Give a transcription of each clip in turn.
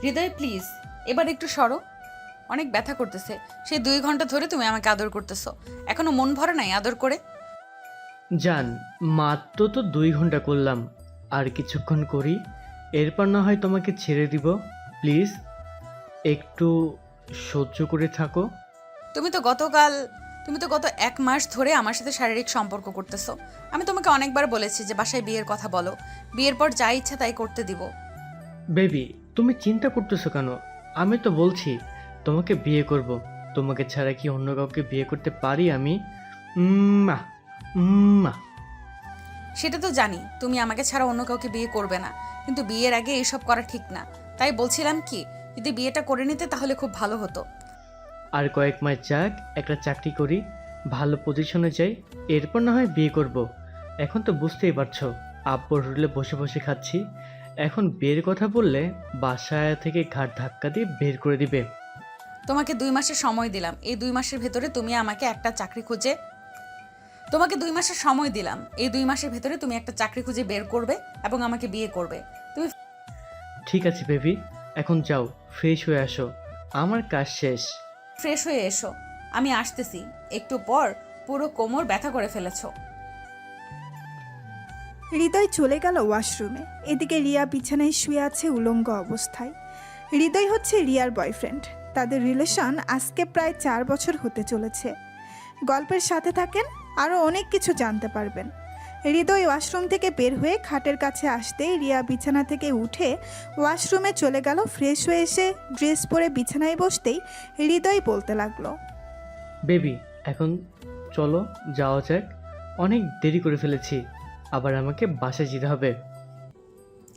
হৃদয় please এবার একটু সরো, অনেক ব্যথা করতেছে। সেই 2 ঘন্টা ধরে তুমি আমাকে আদর করতেছো, এখনো মন ভরে নাই আদর করে? জান, মাত্র তো 2 ঘন্টা করলাম, আর কিছুক্ষণ করি, এরপর না হয় তোমাকে ছেড়ে দিব। প্লিজ একটু সহ্য করে থাকো। তুমি তো গতকাল তুমি তো গত 1 মাস ধরে আমার সাথে শারীরিক সম্পর্ক করতেছো। আমি তোমাকে অনেকবার বলেছি যে বাসায় বিয়ের কথা বলো, বিয়ের পর যা ইচ্ছা তাই করতে দিব। বেবি, তুমি চিন্তা করতেছো কেন? আমি তো বলছি তোমাকে বিয়ে করব। তোমাকে ছাড়া কি অন্য কাউকে বিয়ে করতে পারি আমি? উম্মা, উম্মা। সেটা তো জানি তুমি আমাকে ছাড়া অন্য কাউকে বিয়ে করবে না, কিন্তু বিয়ের আগে এইসব করা ঠিক না। তাই বলছিলাম কি, যদি বিয়েটা করে নিতে তাহলে খুব ভালো হতো। আর কয়েক মাস যাক, একটা চাকরি করি, ভালো পজিশনে যাই, এরপর না হয় বিয়ে করব। এখন তো বুঝতেই পারছো, আব্বুর হোটেলে বসে বসে খাচ্ছি। এখন বিয়ের কথা বললে বাসায় থেকে ঘাট ধাক্কা দিয়ে বের করে দিবে। তোমাকে 2 মাসের সময় দিলাম, এই 2 মাসের ভেতরে তুমি আমাকে একটা চাকরি খুঁজে তোমাকে 2 মাসের সময় দিলাম, এই 2 মাসের ভেতরে তুমি একটা চাকরি খুঁজে বের করবে এবং আমাকে বিয়ে করবে। তুমি ঠিক আছে বেবি, এখন যাও, ফ্রেশ হয়ে আসো, আমার কাজ শেষ। ফ্রেশ হয়ে এসো, আমি আসতেছি। একটু পর পুরো কোমর ব্যথা করে ফেলেছো। হৃদয় চলে গেল ওয়াশরুমে। এদিকে রিয়া বিছানায় শুয়ে আছে উলঙ্গ অবস্থায়। হৃদয় হচ্ছে রিয়ার বয়ফ্রেন্ড। তাদের রিলেশন আজকে প্রায় 4 বছর হতে চলেছে। গল্পের সাথে থাকেন, আরও অনেক কিছু জানতে পারবেন। হৃদয় ওয়াশরুম থেকে বের হয়ে খাটের কাছে আসতেই রিয়া বিছানা থেকে উঠে ওয়াশরুমে চলে গেল। ফ্রেশ হয়ে এসে ড্রেস পরে বিছানায় বসতেই হৃদয় বলতে লাগলো, বেবি, এখন চলো যাওয়া যাক, অনেক দেরি করে ফেলেছি, আবার আমাকে বাসায় যেতে হবে।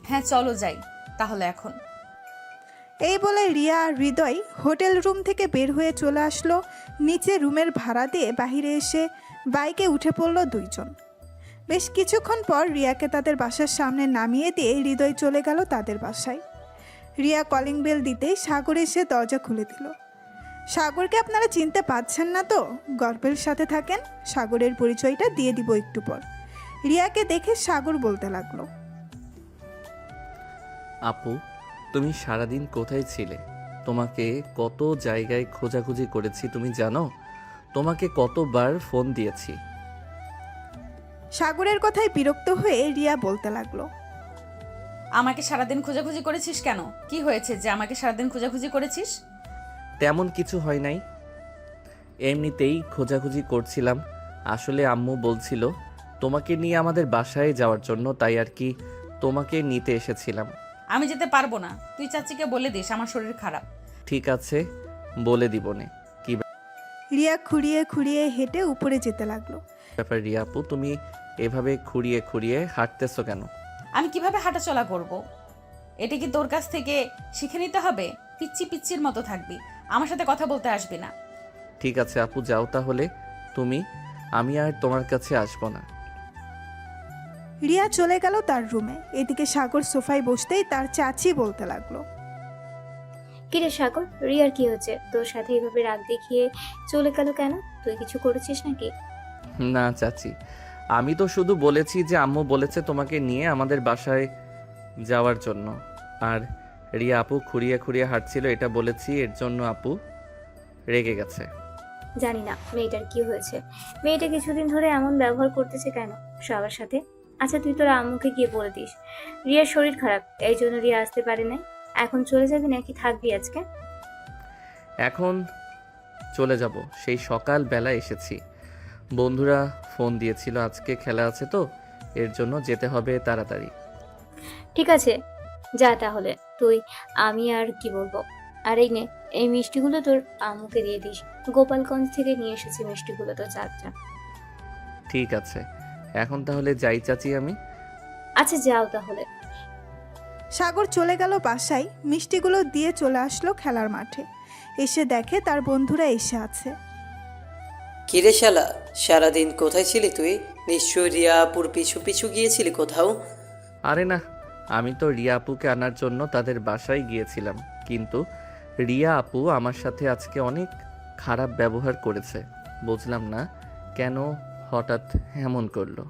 হ্যাঁ চলো যাই তাহলে এখন। এই বলে রিয়া আর হৃদয় হোটেল রুম থেকে বের হয়ে চলে আসলো। নিচে রুমের ভাড়া দিয়ে বাইরে এসে বাইকে উঠে পড়লো দুইজন। বেশ কিছুক্ষণ পর রিয়াকে তাদের বাসার সামনে নামিয়ে দিয়ে হৃদয় চলে গেল তাদের বাসায়। রিয়া কলিং বেল দিতেই সাগর এসে দরজা খুলে দিল। সাগরকে আপনারা চিনতে পারছেন না তো? গল্পের সাথে থাকেন, সাগরের পরিচয়টা দিয়ে দিব একটু পর। রিয়াকে দেখে সাগর বলতে লাগলো, আপু, তুমি সারাদিন কোথায় ছিলে? তোমাকে কত জায়গায় খোঁজাখুঁজি করেছি তুমি জানো? তোমাকে কতবার ফোন দিয়েছি। সাগরের কথায় বিরক্ত হয়ে রিয়া বলতে লাগলো, আমাকে সারাদিন খোঁজাখুঁজি করেছিস কেন? কি হয়েছে যে আমাকে সারাদিন খোঁজাখুঁজি করেছিস? তেমন কিছু হয় নাই, এমনিতেই খোঁজাখুঁজি করছিলাম। আসলে আম্মু বলছিল তোমাকে নিয়ে আমাদের বাসায় যাওয়ার জন্য, তাই আর কি তোমাকে নিতে এসেছিলাম। আমি যেতে পারবো না, তুই চাচিকে বলে দিস আমার শরীর খারাপ। ঠিক আছে, বলে দিবনে। কি রিয়া খুঁড়িয়ে খুঁড়িয়ে হেঁটে উপরে যেতে লাগলো। ব্যাপার রিয়া আপু, তুমি এভাবে খুঁড়িয়ে খুঁড়িয়ে হাঁটতেছো কেন? আমি কিভাবে হাঁটাচলা করব? এটা কি তোর কাছ থেকে শিখে নিতে হবে? পিচ্ছি পিচ্ছির মতো থাকবি, আমার সাথে কথা বলতে আসবি না। ঠিক আছে আপু, যাও তাহলে তুমি, আমি আর তোমার কাছে আসবো না। রিয়া চলে গেল তার রুমে। এদিকে সাগর সোফায় বসতেই তার চাচি বলতে লাগলো, কিরে সাগর, রিয়ার কি হচ্ছে? তোর সাথে এইভাবে রাগ দেখিয়ে চলে গেল কেন? তুই কিছু করেছিস নাকি? না চাচি, আমি তো শুধু বলেছি যে আম্মু বলেছে তোমাকে নিয়ে আমাদের বাসায় যাওয়ার জন্য, আর রিয়া আপু খুঁড়িয়ে খুঁড়িয়ে হাঁটছিল এটা বলেছি, এর জন্য আপু রেগে গেছে। জানি না মেয়েটার কি হয়েছে। মেয়েটা কিছুদিন ধরে এমন ব্যবহার করতেছে কেন সবার সাথে? আচ্ছা তুই তোর আম্মুকে গিয়ে বলে দিস রিয়ার শরীর খারাপ, এই জন্য রিয়া আসতে পারে নাই। এখন চলে যাবি নাকি থাকবি আজকে? এখন চলে যাব, সেই সকাল বেলা এসেছি। বন্ধুরা ফোন দিয়েছিল আজকে খেলা আছে তো, এর জন্য যেতে হবে তাড়াতাড়ি। ঠিক আছে যা তাহলে তুই। আমি আর কি বলবো। আর এই নে, এই মিষ্টিগুলো তোর আম্মুকে দিয়ে দিস। গোপালগঞ্জ থেকে নিয়ে এসেছি মিষ্টিগুলো, তো চাচা। ঠিক আছে, এখন তাহলে যাই চাচি আমি। আচ্ছা যাও তাহলে। সাগর চলে গেল বাসায়। মিষ্টিগুলো দিয়ে চলে আসলো খেলার মাঠে। এসে দেখে তার বন্ধুরা এসে আছে। কিরে শালা, সারাদিন কোথায় ছিলি তুই? নিশ্চয়ই রিয়া আপুর পিছু পিছু গিয়েছিলি কোথাও। আরে না, আমি তো রিয়া আপুকে আনার জন্য তাদের বাসায় গিয়েছিলাম, কিন্তু রিয়া আপু আমার সাথে আজকে অনেক খারাপ ব্যবহার করেছে। বুঝলাম না কেন হঠাৎ এমন করলো।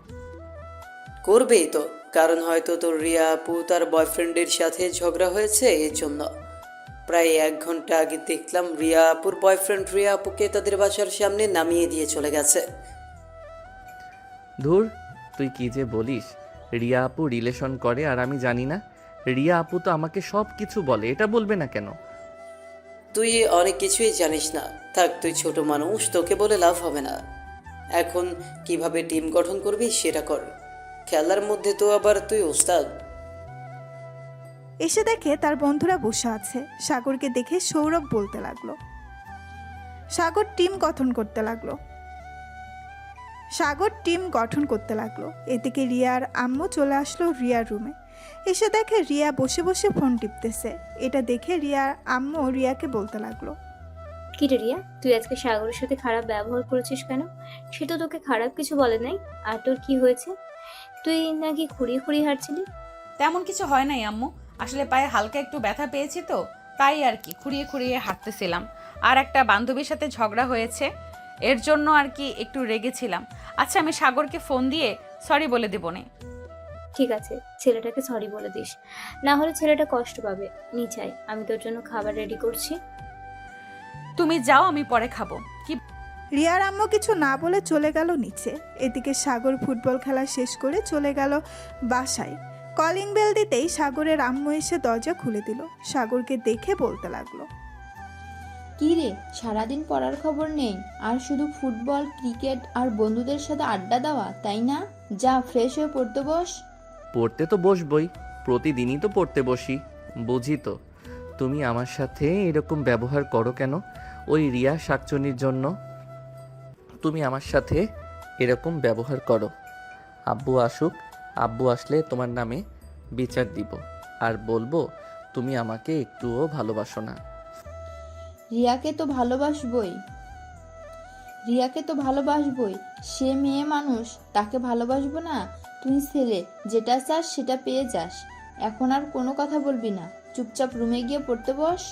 করবেই তো, কারণ হয়তো তোর রিয়া আপু তার বয়ফ্রেন্ডের সাথে ঝগড়া হয়েছে এর জন্য। প্রায় 1 ঘন্টা আগে দেখলাম রিয়া আপুর বয়ফ্রেন্ড রিয়া আপুকে তাদের বাসার সামনে নামিয়ে দিয়ে চলে গেছে। ধুর, তুই কি যে বলিস। রিয়া আপু রিলেশন করে আর আমি জানি না? রিয়া আপু তো আমাকে সব কিছু বলে, এটা বলবে না কেন? তুই অনেক কিছুই জানিস না। থাক, তুই ছোট মানুষ, তোকে বলে লাভ হবে না। এখন কিভাবে টিম গঠন করবি সেটা কর। খেলার মধ্যে তো আবার তুই ওস্তাদ। এসে দেখে তার বন্ধুরা বসে আছে। সাগরকে দেখে সৌরভ বলতে লাগলো। সাগর টিম গঠন করতে লাগলো। এদিকে রিয়ার আম্মু চলে আসলো রিয়ার রুমে। এসে দেখে রিয়া বসে বসে ফোন টিপতেছে। এটা দেখে রিয়ার আম্মু রিয়াকে বলতে লাগলো। কি রে রিয়া, তুই আজকে সাগরের সাথে খারাপ ব্যবহার করেছিস কেন? সে তো তোকে খারাপ কিছু বলে নাই। আর তোর কি হয়েছে? তুই নাকি খুঁড়িয়ে খুঁড়িয়ে হাঁটছিলি? তেমন কিছু হয় নাই আম্মু, আসলে পায়ে হালকা একটু ব্যথা পেয়েছি তো, তাই আর কি খুঁড়িয়ে খুঁড়িয়ে হাঁটতেছিলাম। আর একটা বান্ধবীর সাথে ঝগড়া হয়েছে, এর জন্য আর কি একটু রেগেছিলাম। আচ্ছা, আমি সাগরকে ফোন দিয়ে সরি বলে দেবো নে। ঠিক আছে, ছেলেটাকে সরি বলে দিস, না হলে ছেলেটা কষ্ট পাবে। নিচে আয়, আমি তোর জন্য খাবার রেডি করছি। তুমি যাও, আমি পরে খাবো। কি রিয়ার আম্মু কিছু না বলে চলে গেল নিচে। এদিকে সাগর ফুটবল খেলা শেষ করে চলে গেল বাসায়। কলিং বেল দিতেই সাগরের আম্মু এসে দরজা খুলে দিল। সাগরকে দেখে বলতে লাগলো। কি রে, সারাদিন পড়ার খবর নেই আর শুধু ফুটবল, ক্রিকেট আর বন্ধুদের সাথে আড্ডা দেওয়া, তাই না? যা, ফ্রেশ হয়ে পড়তে বস। পড়তে তো বসবই, প্রতিদিনই তো পড়তে বসি। বুঝি তো, তুমি আমার সাথে এরকম ব্যবহার করো কেন? ওই রিয়া শাকচুনির জন্য তুমি আমার সাথে এরকম ব্যবহার করো। আব্বু আসুক, আব্বু আসলে তোমার নামে বিচার দিব আর বলবো তুমি আমাকে একটুও ভালোবাসো না। রিয়াকে তো ভালোবাসবই, সে মেয়ে মানুষ, তাকে ভালোবাসবো না? তুই ছেলে, যেটা চাস সেটা পেয়ে যাস। এখন আর কোনো কথা বলবি না, চুপচাপ রুমে গিয়ে পড়তে বস।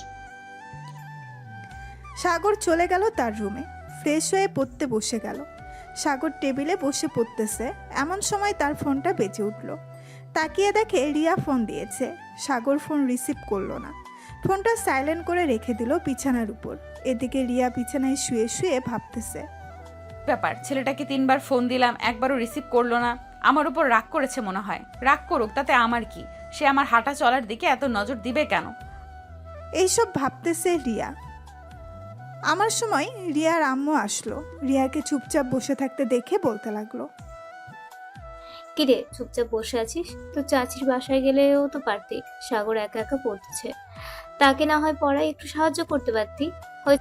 সাগর চলে গেল তার রুমে। ফ্রেশ হয়ে পড়তে বসে গেল। সাগর টেবিলে বসে পড়তেছে, এমন সময় তার ফোনটা বেজে উঠল। তাকিয়ে দেখে রিয়া ফোন দিয়েছে। সাগর ফোন রিসিভ করলো না, ফোনটা সাইলেন্ট করে রেখে দিল বিছানার উপর। এদিকে রিয়া বিছানায় শুয়ে শুয়ে ভাবতেছে। ব্যাপার, ছেলেটাকে 3বার ফোন দিলাম, একবারও রিসিভ করলো না। আমার উপর রাগ করেছে মনে হয়। রাগ করুক, তাতে আমার কি? সে আমার হাঁটা চলার দিকে এত নজর দিবে কেন? এইসব ভাবতেছে রিয়া। আমার সময় রিয়ার আম্মু আসলো। রিয়াকে চুপচাপ বসে থাকতে দেখে বলতে লাগলো। কি রে, চুপচাপ বসে আছিস? তো চাচির বাসায় গেলেও তো পারতি। সাগর একা একা পড়তেছে, তাকে না হয় পড়ায় একটু সাহায্য করতে পারতি।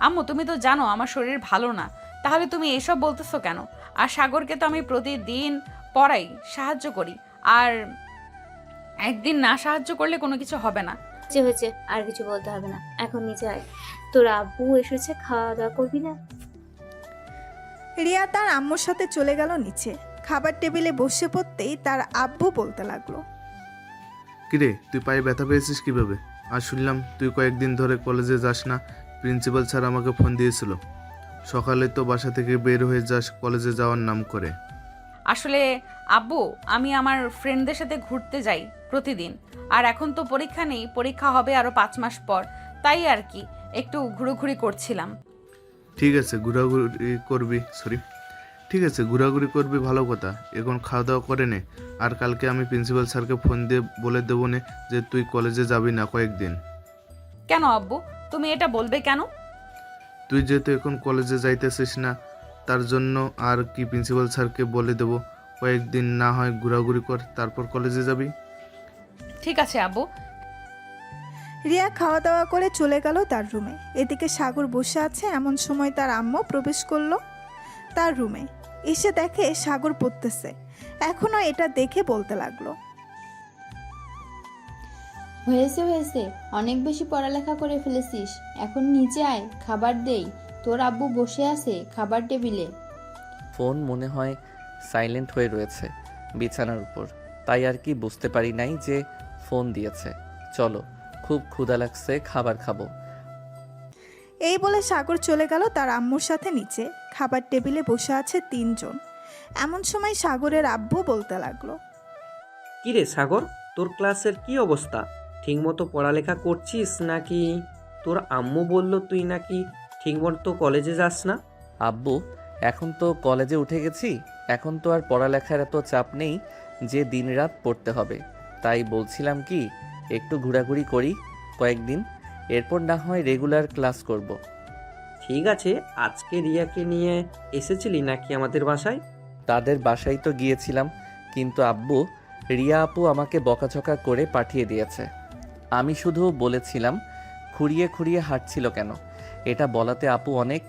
আম্মু, তুমি তো জানো আমার শরীর ভালো না, তাহলে তুমি এসব বলতেছো কেন? আর সাগরকে তো আমি প্রতিদিন পড়াই, সাহায্য করি। আর একদিন না সাহায্য করলে কোনো কিছু হবে না। যে হয়েছে, আর কিছু বলতে হবে না, এখন নিচে আয়। তোর আব্বু এসেছে, খাওয়া দাওয়া করবি না? রিয়া তার আম্মুর সাথে চলে গেল নিচে। খাবার টেবিলে বসে পড়তেই তার আব্বু বলতে লাগলো। কিরে, তুই পায়ে ব্যথা পেয়েছিস কিভাবে? আর শুনলাম তুই কয়েকদিন ধরে কলেজে যাস না। প্রিন্সিপাল স্যার আমাকে ফোন দিয়েছিল। সকালে তো বাসা থেকে বের হয়ে যাস কলেজে যাওয়ার নাম করে। আসলে আব্বু, আমি আমার ফ্রেন্ডদের সাথে ঘুরতে যাই প্রতিদিন। আর এখন তো পরীক্ষা নেই, পরীক্ষা হবে আরো 5 মাস পর, তাই আর কি একটু ঘুরোঘুরি করছিলাম। ঠিক আছে, ঘোরাঘুরি করবি, ভালো কথা। এখন খাওয়া দাওয়া করে নে। আর কালকে আমি প্রিন্সিপাল স্যারকে ফোন দিয়ে বলে দেবো নে যে তুই কলেজে যাবি না কয়েকদিন। কেন আব্বু, তুমি এটা বলবে কেন? তুই যেহেতু এখন কলেজে যাইতেছিস না, তার জন্য আর কি প্রিন্সিপাল স্যারকে বলে দেবো কয়েকদিন না হয় ঘোরাঘুরি কর, তারপর কলেজে যাবি। ঠিক আছে আব্বু। রিয়া খাওয়া দাওয়া করে চলে গেল তার রুমে। এদিকে সাগর বসে আছে। এমন সময় তার আম্মু প্রবেশ করলো তার রুমে। এসে দেখে সাগর পড়তেছে। এখনো এটা দেখে বলতে লাগলো। হয়েছে, অনেক বেশি পড়ালেখা করে ফেলেছিস। এখন নিচে আয়, খাবার দেই। তোর আব্বু বসে আছে খাবার টেবিলে। ফোন মনে হয় সাইলেন্ট হয়ে রয়েছে বিছানার উপর, তাই আর কি বুঝতে পারি নাই যে ফোন দিয়েছে। চলো, খুব ক্ষুধা লাগছে, খাবার খাবো। এই বলে সাগর চলে গেল তার আম্মুর সাথে নিচে। খাবার টেবিলে বসে আছে 3 জন। এমন সময় সাগরের আব্বু বলতে লাগলো। কিরে সাগর, তোর ক্লাসের কি অবস্থা? ঠিকমতো পড়ালেখা করছিস নাকি তোর আম্মু বলল তুই নাকি ঠিকমতো কলেজে যাস না। আব্বু, এখন তো কলেজে উঠে গেছি, এখন তো আর পড়ালেখার এত চাপ নেই যে দিনরাত পড়তে হবে। তাই বলছিলাম কি, একটু ঘোরাঘুরি করি কয়েকদিন, এরপর না হয় রেগুলার ক্লাস করব। ঠিক আছে, আজকে রিয়াকে নিয়ে এসেছিলি নাকি আমাদের বাসায়? তাদের বাসায় তো গিয়েছিলাম, কিন্তু আব্বু, রিয়া আপু আমাকে বকাঝকা করে পাঠিয়ে দিয়েছে। আমি শুধু বলেছিলাম খুঁড়িয়ে খুঁড়িয়ে হাঁটছিল কেন, এটা বলাতে আপু অনেক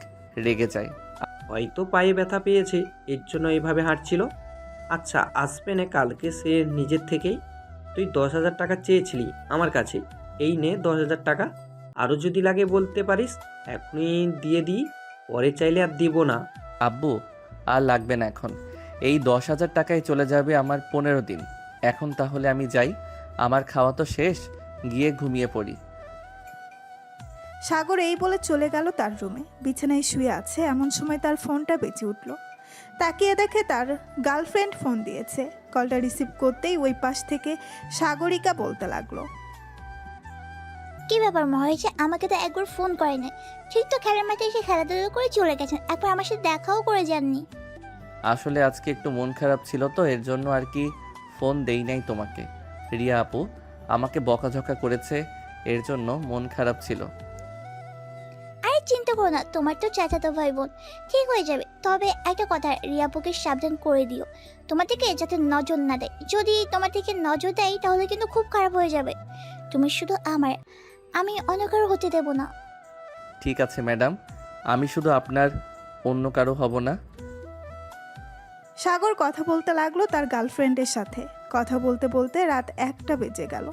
রেগে যায়। হয়তো পায়ে ব্যথা পেয়েছে, এর জন্য এইভাবে হাঁটছিল। আচ্ছা, আসবে না কালকে সে নিজের থেকেই। তুই 10,000 টাকা চেয়েছিলি আমার কাছে, এই নে 10,000 টাকা। আরও যদি লাগে বলতে পারিস, এখনই দিয়ে দিই, পরে চাইলে আর দিব না। আব্বু, আর লাগবে না এখন, এই 10,000 টাকায় চলে যাবে আমার 15 দিন। এখন তাহলে আমি যাই, আমার খাওয়া তো শেষ, গিয়ে ঘুমিয়ে পড়ি। সাগর এই বলে চলে গেল তার রুমে। বিছানায় শুয়ে আছে এমন সময় তার ফোনটা বেজে উঠল। তাকিয়ে দেখে তার গার্লফ্রেন্ড ফোন দিয়েছে। কলটা রিসিভ করতেই ওই পাশ থেকে সাগরিকা বলতে লাগলো, কি ব্যাপার মহেশ, আমাকে তো একবার ফোন করে নাই, ঠিক তো খেলার মাঠে এসে খেলাধুলো করে চলে গেছেন, একবার আমার সাথে দেখাও করে যাননি। আসলে আজকে একটু মন খারাপ ছিল তো, এর জন্য আর কি ফোন দেই নাই তোমাকে। রিয়া আপু আমাকে বকাঝকা করেছে, এর জন্য মন খারাপ ছিল। আরে চিন্তা করো না, তোমার তো চাচাতো ভাই বোন, ঠিক হয়ে যাবে। তবে একটা কথা, রিয়াপুকে সাবধান করে দিও তোমার থেকে যাতে নজর না দেয়। যদি তোমার থেকে নজর দেয় তাহলে কিন্তু খুব খারাপ হয়ে যাবে। তুমি শুধু আমার, আমি অন্য কারো হতে দেব না। ঠিক আছে ম্যাডাম, আমি শুধু আপনার, অন্য কারো হব না। সাগর কথা বলতে লাগলো তার গার্লফ্রেন্ডের সাথে। কথা বলতে বলতে রাত 1টা বেজে গেল।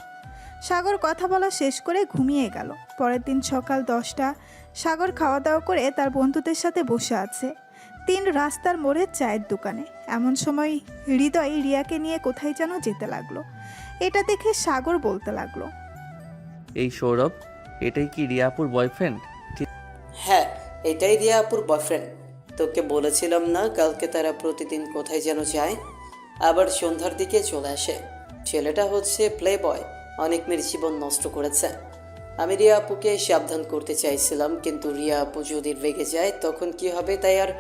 সাগর কথা বলা শেষ করে ঘুমিয়ে গেল। পরের দিন সকাল 10টা। সাগর খাওয়া দাওয়া করে তার বন্ধুদের সাথে বসে আছে 3 রাস্তার মোড়ে চায়ের দোকানে। এমন সময় হৃদয় রিয়াকে নিয়ে কোথায় যেন যেতে লাগলো। এটা দেখে সাগর বলতে লাগলো, এই সৌরভ, এটাই কি রিয়া আপুর বয়ফ্রেন্ড? হ্যাঁ, এটাই রিয়া আপুর বয়ফ্রেন্ড। তোকে বলেছিলাম না, কালকে তারা প্রতিদিন কোথায় যেন যায়, আবার সন্ধ্যার দিকে চলে আসে। ছেলেটা হচ্ছে প্লে বয়, অনেক মেয়ের জীবন নষ্ট করেছে। আমি রিয়া আপুকে সাবধান করতে চাইছিলাম, কিন্তু রিয়া আপু যদি রেগে যায় তখন কি হবে, তাই আর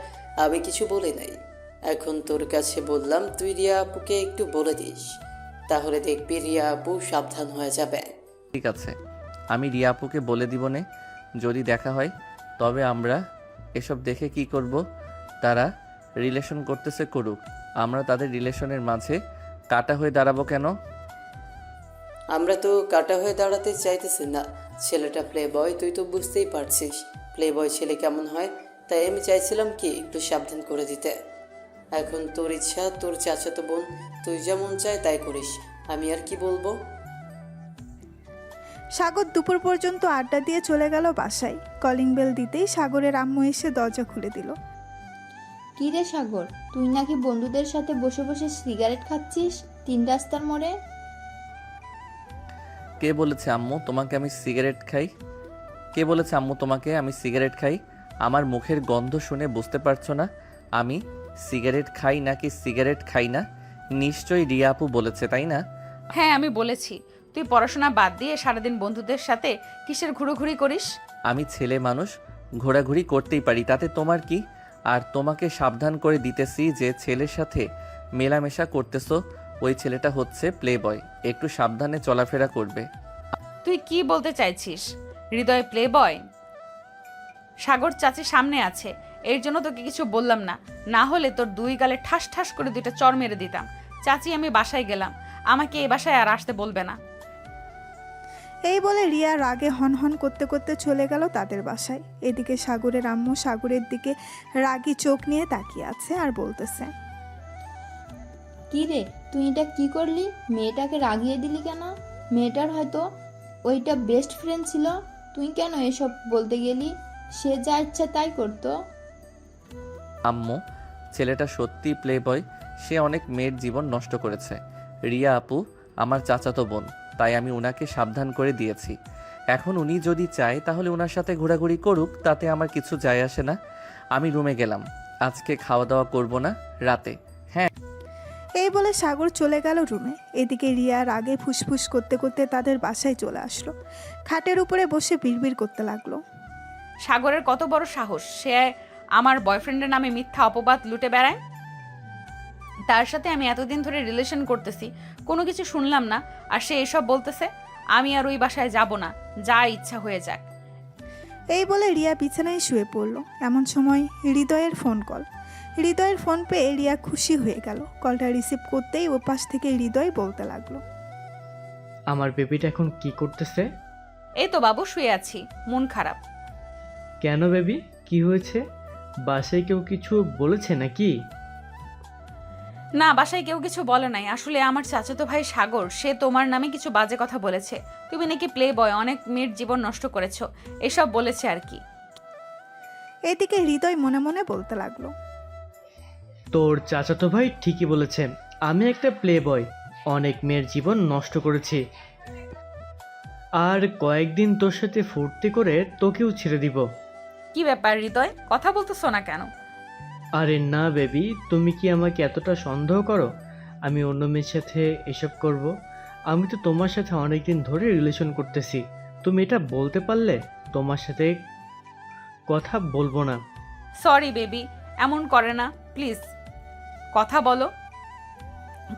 আমি কিছু বলি নাই। এখন তোর কাছে বললাম, তুই রিয়া আপুকে একটু বলে দিস, তাহলে দেখবি রিয়া আপু সাবধান হয়ে যাবে। ঠিক আছে, আমি রিয়া আপুকে বলে দিব নে। যদি দেখা হয় তবে আমরা এসব দেখে কি করব? তারা রিলেশন করতেছে করুক, আমরা তাদের রিলেশনের মাঝে কাটা হয়ে দাঁড়াবো কেন? আমরা তো কাটা হয়ে দাঁড়াতে চাইতেছি না। ছেলেটা প্লে বয়, তুই তো বুঝতেই পারছিস প্লে বয় ছেলে কেমন হয়। তাই আমি চাইছিলাম কি একটু সাবধান করে দিতে। এখন তোর ইচ্ছা, তোর চাচাতো বোন, তুই যেমন চায় তাই করিস, আমি আর কি বলবো। সাগর দুপুর পর্যন্ত আড্ডা দিয়ে চলে গেল বাসায়। কলিং বেল দিতেই সাগরের আম্মু এসে দরজা খুলে দিল। কি রে সাগর, তুই নাকি বন্ধুদের সাথে বসে বসে সিগারেট খাচ্ছিস 3 রাস্তার মোড়ে? কে বলেছে আম্মু তোমাকে আমি সিগারেট খাই? কে বলেছে আম্মু তোমাকে আমি সিগারেট খাই? আমার মুখের গন্ধ শুনে বুঝতে পারছো না আমি সিগারেট খাই নাকি সিগারেট খাই না? নিশ্চয়ই রিয়া আপু বলেছে, তাই না? হ্যাঁ, আমি বলেছি। তুই পড়াশোনা বাদ দিয়ে সারাদিন বন্ধুদের সাথে কিসের ঘুরোঘুরি করিস? আমি ছেলে মানুষ, ঘোরাঘুরি করতেই পারি, তাতে তোমার কি? আর তোমাকে সাবধান করে দিতেছি যে ছেলের সাথে মেলামেশা করতেছো, ওই ছেলেটা হচ্ছে প্লে বয়, একটু সাবধানে চলাফেরা করবে। তুই কি বলতে চাইছিস? হৃদয় প্লে বয়? সাগর চাচি সামনে আছে, এর জন্য তোকে কিছু বললাম না, না হলে তোর 2 গালে ঠাস ঠাস করে 2টা চর মেরে দিতাম। চাচি, আমি বাসায় গেলাম, আমাকে এই বাসায় আর আসতে বলবে না। এই বলে রিয়া রাগে হনহন করতে করতে চলে গেল তাদের বাসায়। এদিকে সাগরের আম্মু সাগরের দিকে রাগী চোখ নিয়ে তাকিয়ে আছে আর বলতেছে, কি রে, তুই এটা কি করলি? মেয়েটাকে রাগিয়ে দিলি কেন? মেয়েটার হয়তো ওইটা বেস্ট ফ্রেন্ড ছিল, তুই কেন এসব বলতে গেলি? সে যা ইচ্ছা তাই করতো। আম্মু, ছেলেটা সত্যি প্লে বয়, সে অনেক মেয়ের জীবন নষ্ট করেছে। রিয়া আপু আমার চাচাতো বোন, তাই আমি উনাকে সাবধান করে দিয়েছি। এখন উনি যদি চায় তাহলে ওনার সাথে ঘোরাঘুরি করুক, তাতে আমার কিছু যায় আসে না। আমি রুমে গেলাম, আজকে খাওয়া দাওয়া করব না রাতে। হ্যাঁ, এই বলে সাগর চলে গেল রুমে। এদিকে রিয়া রাগে ফুসফুস করতে করতে তাদের বাসায় চলে আসলো। খাটের উপরে বসে বিড়বিড় করতে লাগলো। সাগরের কত বড় সাহস, সে আমার বয়ফ্রেন্ডের নামে মিথ্যা অপবাদ লুটে বেড়ায়। তার সাথে আমি এতদিন ধরে রিলেশন করতেছি, কোনো কিছু শুনলাম না, আর সে এসব বলতেছে। আমি আর ওই বাসায় যাব না, যা ইচ্ছা হয়ে যাক। এই বলে রিয়া বিছানায় শুয়ে পড়ল। এমন সময় হৃদয়ের ফোন কল। হৃদয়ের ফোন পেয়ে রিয়া খুশি হয়ে গেল। কলটা রিসিভ করতেই ওপাশ থেকে হৃদয় বলতে লাগলো। আমার বেবিটা এখন কি করতেছে? এই তো বাবু, শুয়ে আছি, মন খারাপ। কেন বেবি, কি হয়েছে? বাসায় কেউ কিছু বলেছে নাকি? না, বাসায় কেউ কিছু বলে নাই। আসলে আমার চাচাতো ভাই সাগর, সে তোমার নামে কিছু বাজে কথা বলেছে। তুমি নাকি প্লে বয়, অনেক মেয়ের জীবন নষ্ট করেছো, এসব বলেছে আর কি। এদিকে হৃদয় মনে মনে বলতে লাগলো। তোর চাচাতো ভাই ঠিকই বলেছে, আমি একটা প্লে বয়, অনেক মেয়ের জীবন নষ্ট করেছি। আর কয়েকদিন তোর সাথে ফুর্তি করে তোকেও ছেড়ে দিব। কি ব্যাপার হৃদয়, কথা বলতেছো না কেন? আরে না বেবি, তুমি কি আমাকে এতটা সন্দেহ করো আমি অন্য মেয়ের সাথে এসব করব? আমি তো তোমার সাথে অনেকদিন ধরে রিলেশন করতেছি, তুমি এটা বলতে পারলে তোমার সাথে কথা বলবো না। সরি বেবি, এমন করে না প্লিজ, কথা বলো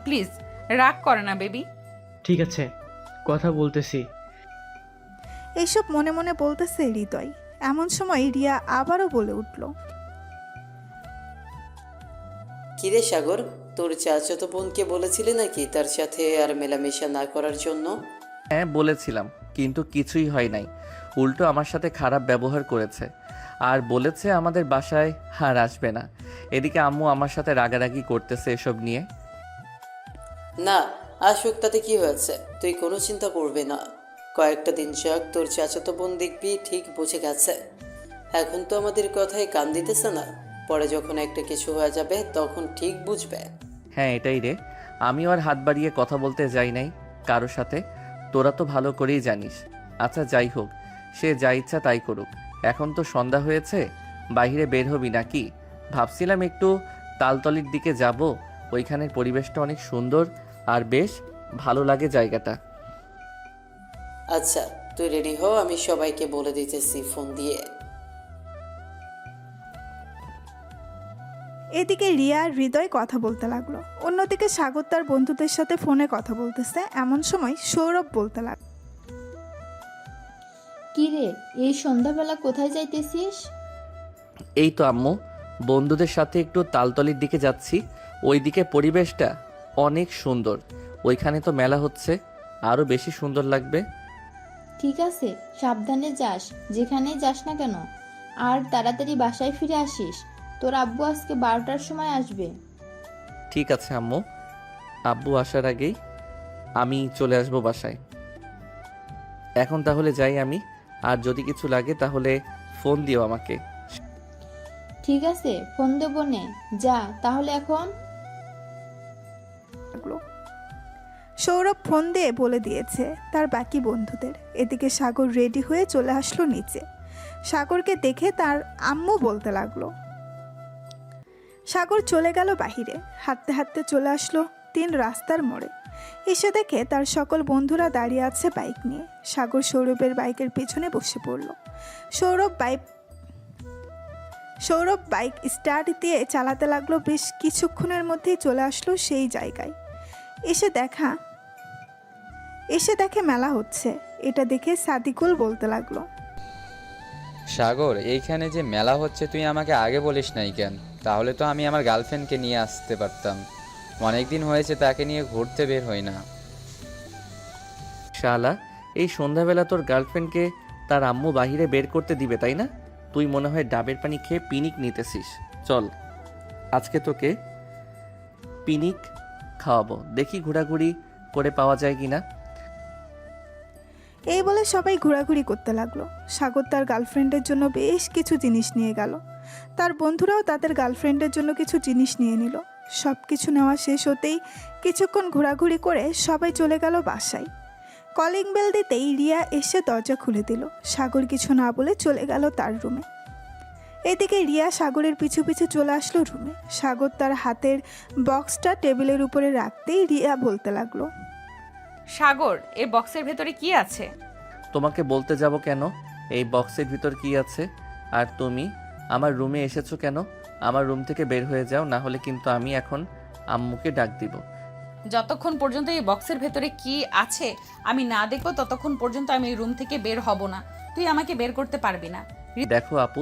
প্লিজ, রাগ করে না বেবি। ঠিক আছে, কথা বলতেছি। এইসব মনে মনে বলতেছে হৃদয়। এমন সময় রিয়া আবারও বলে উঠল। কিরে সাগর, তোর চাচাতো বোনকে বলেছিলি নাকি তার সাথে আর মেলামেশা না করার জন্য? হ্যাঁ বলেছিলাম, কিন্তু কিছুই হয় নাই। উল্টো আমার সাথে খারাপ ব্যবহার করেছে আর বলেছে আমাদের বাসায় আর আসবে না। এদিকে আম্মু আমার সাথে রাগারাগি করতেছে এসব নিয়ে। না, আসুক, তাতে কি হয়েছে? তুই কোনো চিন্তা করবি না, কয়েকটা দিন যাক, তোর চাচাতো বোন দেখবি ঠিক বুঝে গেছে। এখন তো আমাদের কথায় কান দিতেছে না, পরে যখন একটা কিছু হয়ে যাবে তখন ঠিক বুঝবে। হ্যাঁ এটাই রে, আমিও আর হাত বাড়িয়ে কথা বলতে যাই নাই কারোর সাথে, তোরা তো ভালো করেই জানিস। আচ্ছা যাই হোক, সে যা ইচ্ছা তাই করুক। এখন তো সন্ধ্যা হয়েছে, বাইরে বের হবি নাকি? ভাবছিলাম একটু তালতলির দিকে যাব, ওইখানের পরিবেশটা অনেক সুন্দর আর বেশ ভালো লাগে জায়গাটা। আচ্ছা তুই রেডি হ, আমি সবাইকে বলে দিতেছি ফোন দিয়ে। এদিকে রিয়া আর হৃদয় কথা বলতে লাগলো। অন্যদিকে সাগর তার বন্ধুদের সাথে ফোনে কথা বলতেছে। এমন সময় সৌরভ বলতে লাগলো। কি রে, এই সন্ধ্যাবেলা কোথায় যাইতেছিস? এই তো আম্মু, বন্ধুদের সাথে একটু তালতলির দিকে যাচ্ছি। ওইদিকে পরিবেশটা অনেক সুন্দর, ওইখানে তো মেলা হচ্ছে, আরও বেশি সুন্দর লাগবে। ঠিক আছে, সাবধানে যাস, যেখানেই যাস না কেন। আর তাড়াতাড়ি বাসায় ফিরে আসিস, তোর আব্বু আজকে 12টার সময় আসবে। ঠিক আছে আম্মু, আব্বু আসার আগেই আমি চলে আসবো বাসায়। এখন তাহলে যাই আমি, আর যদি কিছু লাগে তাহলে ফোন দিও আমাকে। ঠিক আছে, ফোন দেবো নে, যা তাহলে এখন। সৌরভ ফোন দিয়ে বলে দিয়েছে তার বাকি বন্ধুদের। এদিকে সাগর রেডি হয়ে চলে আসলো নিচে। সাগরকে দেখে তার আম্মু বলতে লাগলো। সাগর চলে গেল বাহিরে, হাঁটতে হাঁটতে চলে আসলো 3 রাস্তার মোড়ে। এসে দেখে তার সকল বন্ধুরা দাঁড়িয়ে আছে বাইক নিয়ে। সাগর সৌরভের বাইকের পেছনে বসে পড়ল। সৌরভ বাইক স্টার্ট দিয়ে চালাতে লাগলো। বেশ কিছুক্ষণের মধ্যেই চলে আসলো সেই জায়গায়। এসে দেখে মেলা হচ্ছে। এটা দেখে সাদিকুল বলতে লাগলো। সাগর, এইখানে যে মেলা হচ্ছে তুই আমাকে আগে বলিস নাই কেন? তাহলে তো আমি আমার গার্লফ্রেন্ডকে নিয়ে আসতে পারতাম। অনেক দিন হয়েছে তাকে নিয়ে ঘুরতে বের হই না। শালা, এই সন্ধ্যাবেলা তোর গার্লফ্রেন্ডকে তার আম্মু বাহিরে বের করতে দিবে তাই না? তুই মনে হয় ডাবের পানি খেয়ে পিনিক নিতেছিস। চল আজকে তোকে পিনিক খাওয়াবো, দেখি ঘোরাঘুরি করে পাওয়া যায় কিনা। এই বলে সবাই ঘোরাঘুরি করতে লাগলো। সাগর তার গার্লফ্রেন্ডের জন্য বেশ কিছু জিনিস নিয়ে গেল। তার বন্ধুরাও তাদের গার্লফ্রেন্ডের জন্য কিছু জিনিস নিয়ে নিল। সব কিছু নেওয়া শেষ হতেই কিছুক্ষণ ঘোরাঘুরি করে সবাই চলে গেল বাসায়। কলিং বেল দিতেই রিয়া এসে দরজা খুলে দিল। সাগর কিছু না বলে চলে গেল তার রুমে। এদিকে রিয়া সাগরের পিছু পিছু চলে আসলো রুমে। সাগর তার হাতের বক্সটা টেবিলের উপরে রাখতেই রিয়া বলতে লাগলো, সাগর, এই বক্সের ভেতরে কি আছে? তোমাকে বলতে যাব কেন এই বক্সের ভিতর কি আছে? আর তুমি আমার রুমে এসেছো কেন? আমার রুম থেকে বের হয়ে যাও, না হলে কিন্তু আমি এখন আম্মুকে ডাক দিব। যতক্ষণ পর্যন্ত এই বক্সের ভেতরে কি আছে আমি না দেখবো ততক্ষণ পর্যন্ত আমি এই রুম থেকে বের হব না। তুই আমাকে বের করতে পারবি না। দেখো আপু,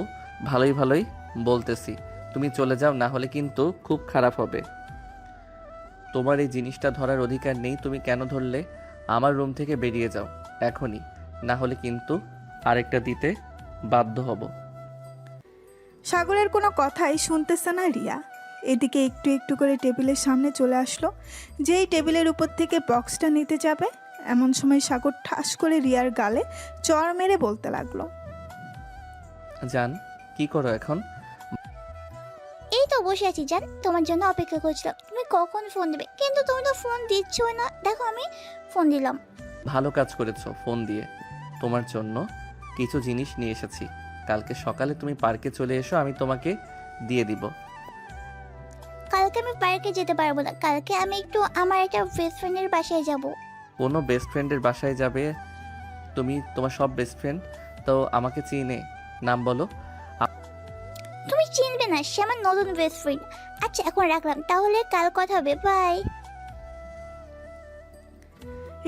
ভালোই ভালোই বলতেছি, তুমি চলে যাও, না হলে কিন্তু খুব খারাপ হবে। তোমার এই জিনিসটা ধরার অধিকার নেই, তুমি কেন ধরলে? আমার রুম থেকে বেরিয়ে যাও এখনই, না হলে কিন্তু আরেকটা দিতে বাধ্য হব। সাগরের কোনো কথাই শুনতেছে না রিয়া। এদিকে একটু একটু করে টেবিলের সামনে চলে আসলো। যেই টেবিলের উপর থেকে বক্সটা নিতে যাবে এমন সময় সাগর ঠাস করে রিয়ার গালে চড় মেরে বলতে লাগলো, জান, কি করো এখন? এই তো বসে আছি জান, তোমার জন্য অপেক্ষা করছিলাম। তুমি কখন ফোন দেবে, কিন্তু তুমি তো ফোন দিচ্ছই না। দেখো আমি ফোন দিলাম। ভালো কাজ করেছো ফোন দিয়ে। তোমার জন্য কিছু জিনিস নিয়ে এসেছি। কালকে সকালে তুমি পার্কে চলে এসো, আমি তোমাকে দিয়ে দিব। কালকে আমি পার্কে যেতে পারবো না। কালকে আমি একটু আমার একটা বেস্ট ফ্রেন্ডের বাসায় যাব। কোনো বেস্ট ফ্রেন্ডের বাসায় যাবে? তুমি তোমার সব বেস্ট ফ্রেন্ড তো আমাকে চিনে, নাম বলো। তুমি চিনবে না, সে আমার নতুন বেস্ট ফ্রেন্ড। আচ্ছা এখন রাখলাম, তাহলে কাল কথা হবে, বাই।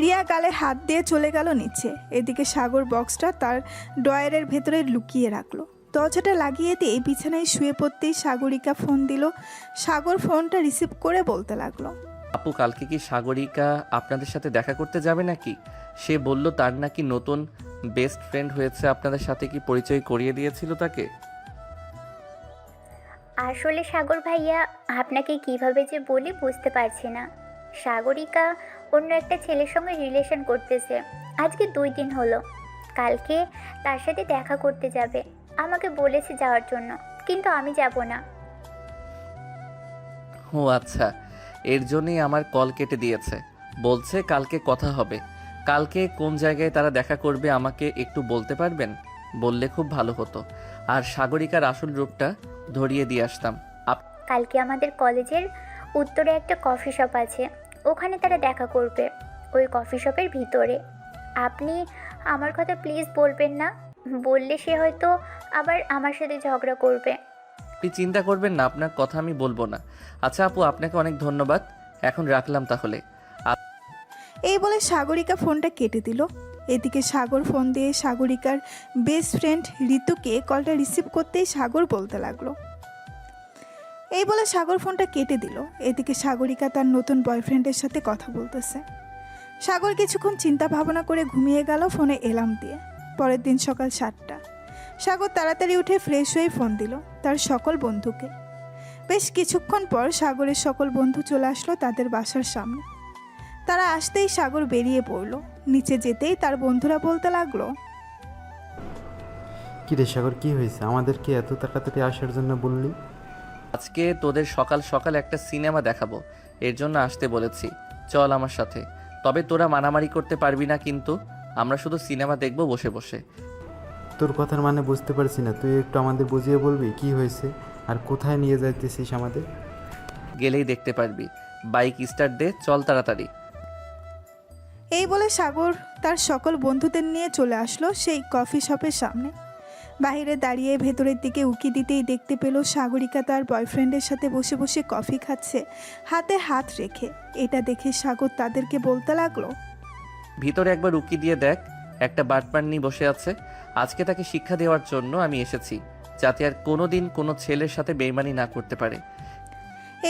রিয়া গালে হাত দিয়ে চলে গেল নিচে। এদিকে সাগর বক্সটা তার ড্রয়ারের ভেতরে লুকিয়ে রাখলো। দরজাটা লাগিয়ে দিয়ে বিছানায় শুয়ে পড়তেই সাগরিকা ফোন দিল। সাগর ফোনটা রিসিভ করে বলতে লাগলো, আপু, কালকে কি সাগরিকা আপনাদের সাথে দেখা করতে যাবে নাকি? সে বলল তার নাকি নতুন বেস্ট ফ্রেন্ড হয়েছে, আপনাদের সাথে কি পরিচয় করিয়ে দিয়েছিল তাকে? আসলে সাগর ভাইয়া, আপনাকে কিভাবে যে বলি বুঝতে পারছি না। সাগরিকা অন্য একটা ছেলের সঙ্গে রিলেশন করতেছে। আজকে 2 দিন হলো। কালকে তার সাথে দেখা করতে যাবে। আমাকে বলেছে যাওয়ার জন্য, কিন্তু আমি যাব না। ও আচ্ছা, এর জন্যই আমার কল কেটে দিয়েছে। বলছে কালকে কথা হবে। কালকে কোন জায়গায় তারা দেখা করবে আমাকে একটু বলতে পারবেন? বললে খুব ভালো হতো, আর সাগরিকার আসল রূপটা ধরিয়ে দিয়ে আসতাম। কালকে আমাদের কলেজের উত্তরে একটা কফি শপ আছে, ওখানে তারা দেখা করবে। ওই কফি শপের ভিতরে। আপনি আমার কথা প্লিজ বলবেন না। বললে সে হয়তো আবার আমার সাথে ঝগড়া করবে। আপনি চিন্তা করবেন না, আপনার কথা আমি বলবো না। আচ্ছা আপু, আপনাকে অনেক ধন্যবাদ, এখন রাখলাম তাহলে। এই বলে সাগরিকা ফোনটা কেটে দিল। এদিকে সাগর ফোন দিয়ে সাগরিকার বেস্ট ফ্রেন্ড ঋতুকে কলটা রিসিভ করতেই সাগর বলতে লাগলো। এই বলে সাগর ফোনটা কেটে দিল। এদিকে সাগরিকা তার নতুন বয়ফ্রেন্ডের সাথে কথা বলতেছে। সাগর কিছুক্ষণ চিন্তা ভাবনা করে ঘুমিয়ে গেল ফোনে এলার্ম দিয়ে। পরের দিন সকাল 7টা। সাগর তাড়াতাড়ি উঠে ফ্রেশ হয়ে ফোন দিল তার সকল বন্ধুকে। বেশ কিছুক্ষণ পর সাগরের সকল বন্ধু চলে আসলো তাদের বাসার সামনে। তারা আসতেই সাগর বেরিয়ে পড়ল। নিচে যেতেই তার বন্ধুরা বলতে লাগলো, কি রে সাগর, কি হয়েছে? আমাদেরকে এত তাড়াতাড়ি আসার জন্য বললি? আজকে তোদের সকাল সকাল একটা সিনেমা দেখাবো, এর জন্য আসতে বলেছি, চল আমার সাথে। তবে তোরা মারামারি করতে পারবি না কিন্তু, আমরা শুধু সিনেমা দেখবো বসে বসে। তোর কথার মানে বুঝতে পারছি না, তুই একটু আমাদের বুঝিয়ে বলবি কি হয়েছে আর কোথায় নিয়ে যাইতেছিস আমাদের? গেলেই দেখতে পারবি। বাইক স্টার্ট দে, চল তাড়াতাড়ি। এই বলে সাগর তার সকল বন্ধুদের নিয়ে চলে আসলো সেই কফি শপের সামনে। বাইরে দাঁড়িয়ে ভেতরের দিকে উকি দিতেই দেখতে পেল সাগরিকা তার বয়ফ্রেন্ডের সাথে বসে বসে কফি খাচ্ছে, হাতে হাত রেখে। এটা দেখে সাগর তাদেরকে বলতে লাগলো, ভিতরে একবার উকি দিয়ে দেখ, একটা বাটপান্নি বসে আছে। আজকে তাকে শিক্ষা দেওয়ার জন্য আমি এসেছি, যাতে আর কোনোদিন কোনো ছেলের সাথে বেইমানি না করতে পারে।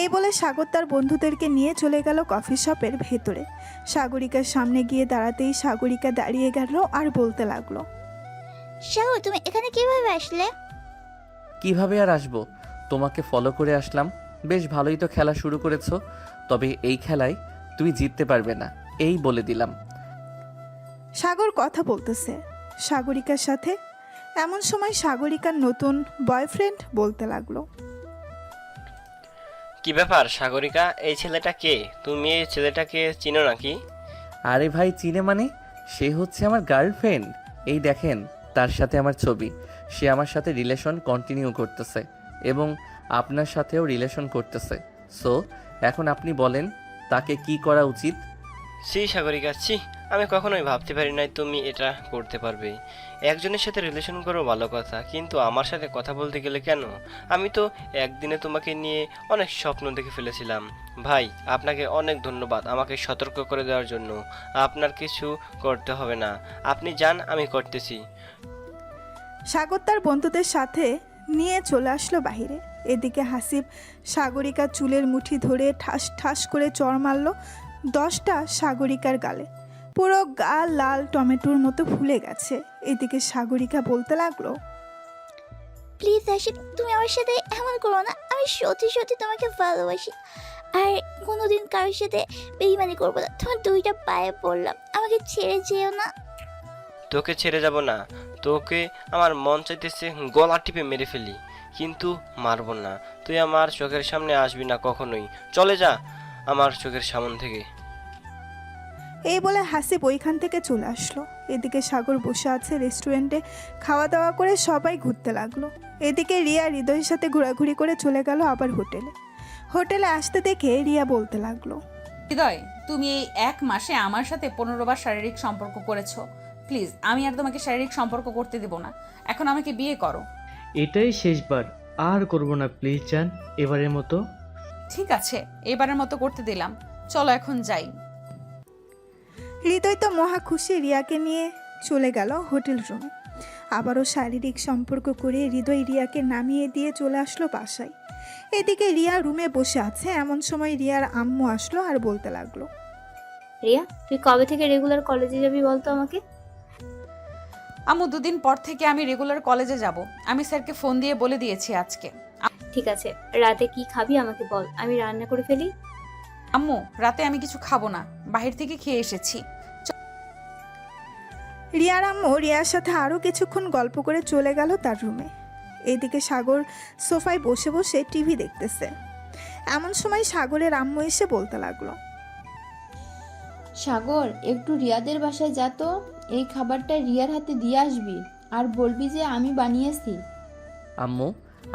এই বলে সাগর তার বন্ধুদেরকে নিয়ে চলে গেল কফি শপের ভেতরে। সাগরিকার সামনে গিয়ে দাঁড়াতেই সাগরিকা দাঁড়িয়ে গেল আর বলতে লাগলো, সাগর তুমি এখানে কিভাবে আসলে? কিভাবে আর আসবো, তোমাকে ফলো করে আসলাম। বেশ ভালোই তো খেলা শুরু করেছো, তবে এই খেলায় তুমি জিততে পারবে না, এই বলে দিলাম। সাগর কথা বলতেছে সাগরিকার সাথে। এমন সময় সাগরিকার নতুন বয়ফ্রেন্ড বলতে লাগলো, কি ব্যাপার সাগরিকা, এই ছেলেটা কে? তুমি এই ছেলেটাকে চিনো নাকি? আরে ভাই, চিনে মানে? সে হচ্ছে আমার গার্লফ্রেন্ড। এই দেখেন, তার সাথে আমার ছবি। সে আমার সাথে রিলেশন কন্টিনিউ করতেছে এবং আপনার সাথেও রিলেশন করতেছে। সো এখন আপনি বলেন তাকে কি করা উচিত? ছি সাগরিকা, ছি, আমি কখনোই ভাবতে পারি নাই তুমি এটা করতে পারবে। একজনের সাথে রিলেশন করো ভালো কথা, কিন্তু আমার সাথে কথা বলতে গেলে কেন? আমি তো একদিনে তোমাকে নিয়ে অনেক স্বপ্ন দেখে ফেলেছিলাম। ভাই, আপনাকে অনেক ধন্যবাদ আমাকে সতর্ক করে দেওয়ার জন্য। আপনার কিছু করতে হবে না, আপনি যান, আমি করতেছি। সাগর তার বন্ধুদের সাথে নিয়ে চলে আসলো বাহিরে। এদিকে হাসিব সাগরিকার চুলের মুঠি ধরে ঠাস ঠাস করে চড় মারল 10টা সাগরিকার গালে। পুরো গা লাল টমেটোর মতো ফুলে গেছে। এদিকে সাগরিকা বলতে লাগলো, প্লিজ হাসিব, তুমি আমার সাথে এমন করো না। আমি সত্যি সত্যি তোমাকে ভালোবাসি, আর কোনোদিন কারোর সাথে বেইমানি করবো না। তোমার 2টা পায়ে পড়লাম, আমাকে ছেড়ে যেও না। তোকে ছেড়ে যাব না, তোকে আমার মন চাইতেছে গলা টিপে মেরে ফেলি, কিন্তু মারবো না। তুই আমার চোখের সামনে আসবি না কখনোই, চলে যা আমার চোখের সামন থেকে। এই বলে হাসিব ওইখান থেকে চলে আসলো। এদিকে সাগর বসে আছে রেস্টুরেন্টে, খাওয়া দাওয়া করে সবাই ঘুরতে লাগলো। এদিকে রিয়া হৃদয়ের সাথে ঘোরাঘুরি করে চলে গেল আবার হোটেলে। হোটেলে আসতে দেখে রিয়া বলতে লাগলো, হৃদয়, তুমি এই 1 মাসে আমার সাথে 15 বার শারীরিক সম্পর্ক করেছো। প্লিজ, আমি আর তোমাকে শারীরিক সম্পর্ক করতে দেব না। এখন আমাকে বিয়ে করো। এটাই শেষবার, আর করব না প্লিজ জান, এবারের মতো। ঠিক আছে, এবারের মতো করতে দিলাম, চলো এখন যাই। হৃদয় তো মহা খুশি রিয়াকে নিয়ে চলে গেল হোটেল রুমে। আবারও শারীরিক সম্পর্ক করে হৃদয় রিয়াকে নামিয়ে দিয়ে চলে আসলো বাসায়। এদিকে রিয়া রুমে বসে আছে, এমন সময় রিয়ার আম্মু আসলো আর বলতে লাগলো, রিয়া, তুই কবে থেকে রেগুলার কলেজে যাবি বলতো আমাকে? আম্মু, 2 দিন পর থেকে আমি রেগুলার কলেজে যাব। আমি স্যারকে ফোন দিয়ে বলে দিয়েছি আজকে। ঠিক আছে, রাতে কি খাবি আমাকে বল, আমি রান্না করে ফেলি। আম্মু, রাতে আমি কিছু খাবো না, বাহির থেকে খেয়ে এসেছি। রিয়ার আম্মু রিয়ার সাথে আরও কিছুক্ষণ গল্প করে চলে গেল তার রুমে। এদিকে সাগর সোফায় বসে বসে টিভি দেখতেছে। এমন সময় সাগরের আম্মু এসে বলতে লাগলো, সাগর, একটু রিয়াদের বাসায় যা তো, এই খাবারটা রিয়ার হাতে দিয়ে আসবি আর বলবি যে আমি বানিয়েছি। আম্মু,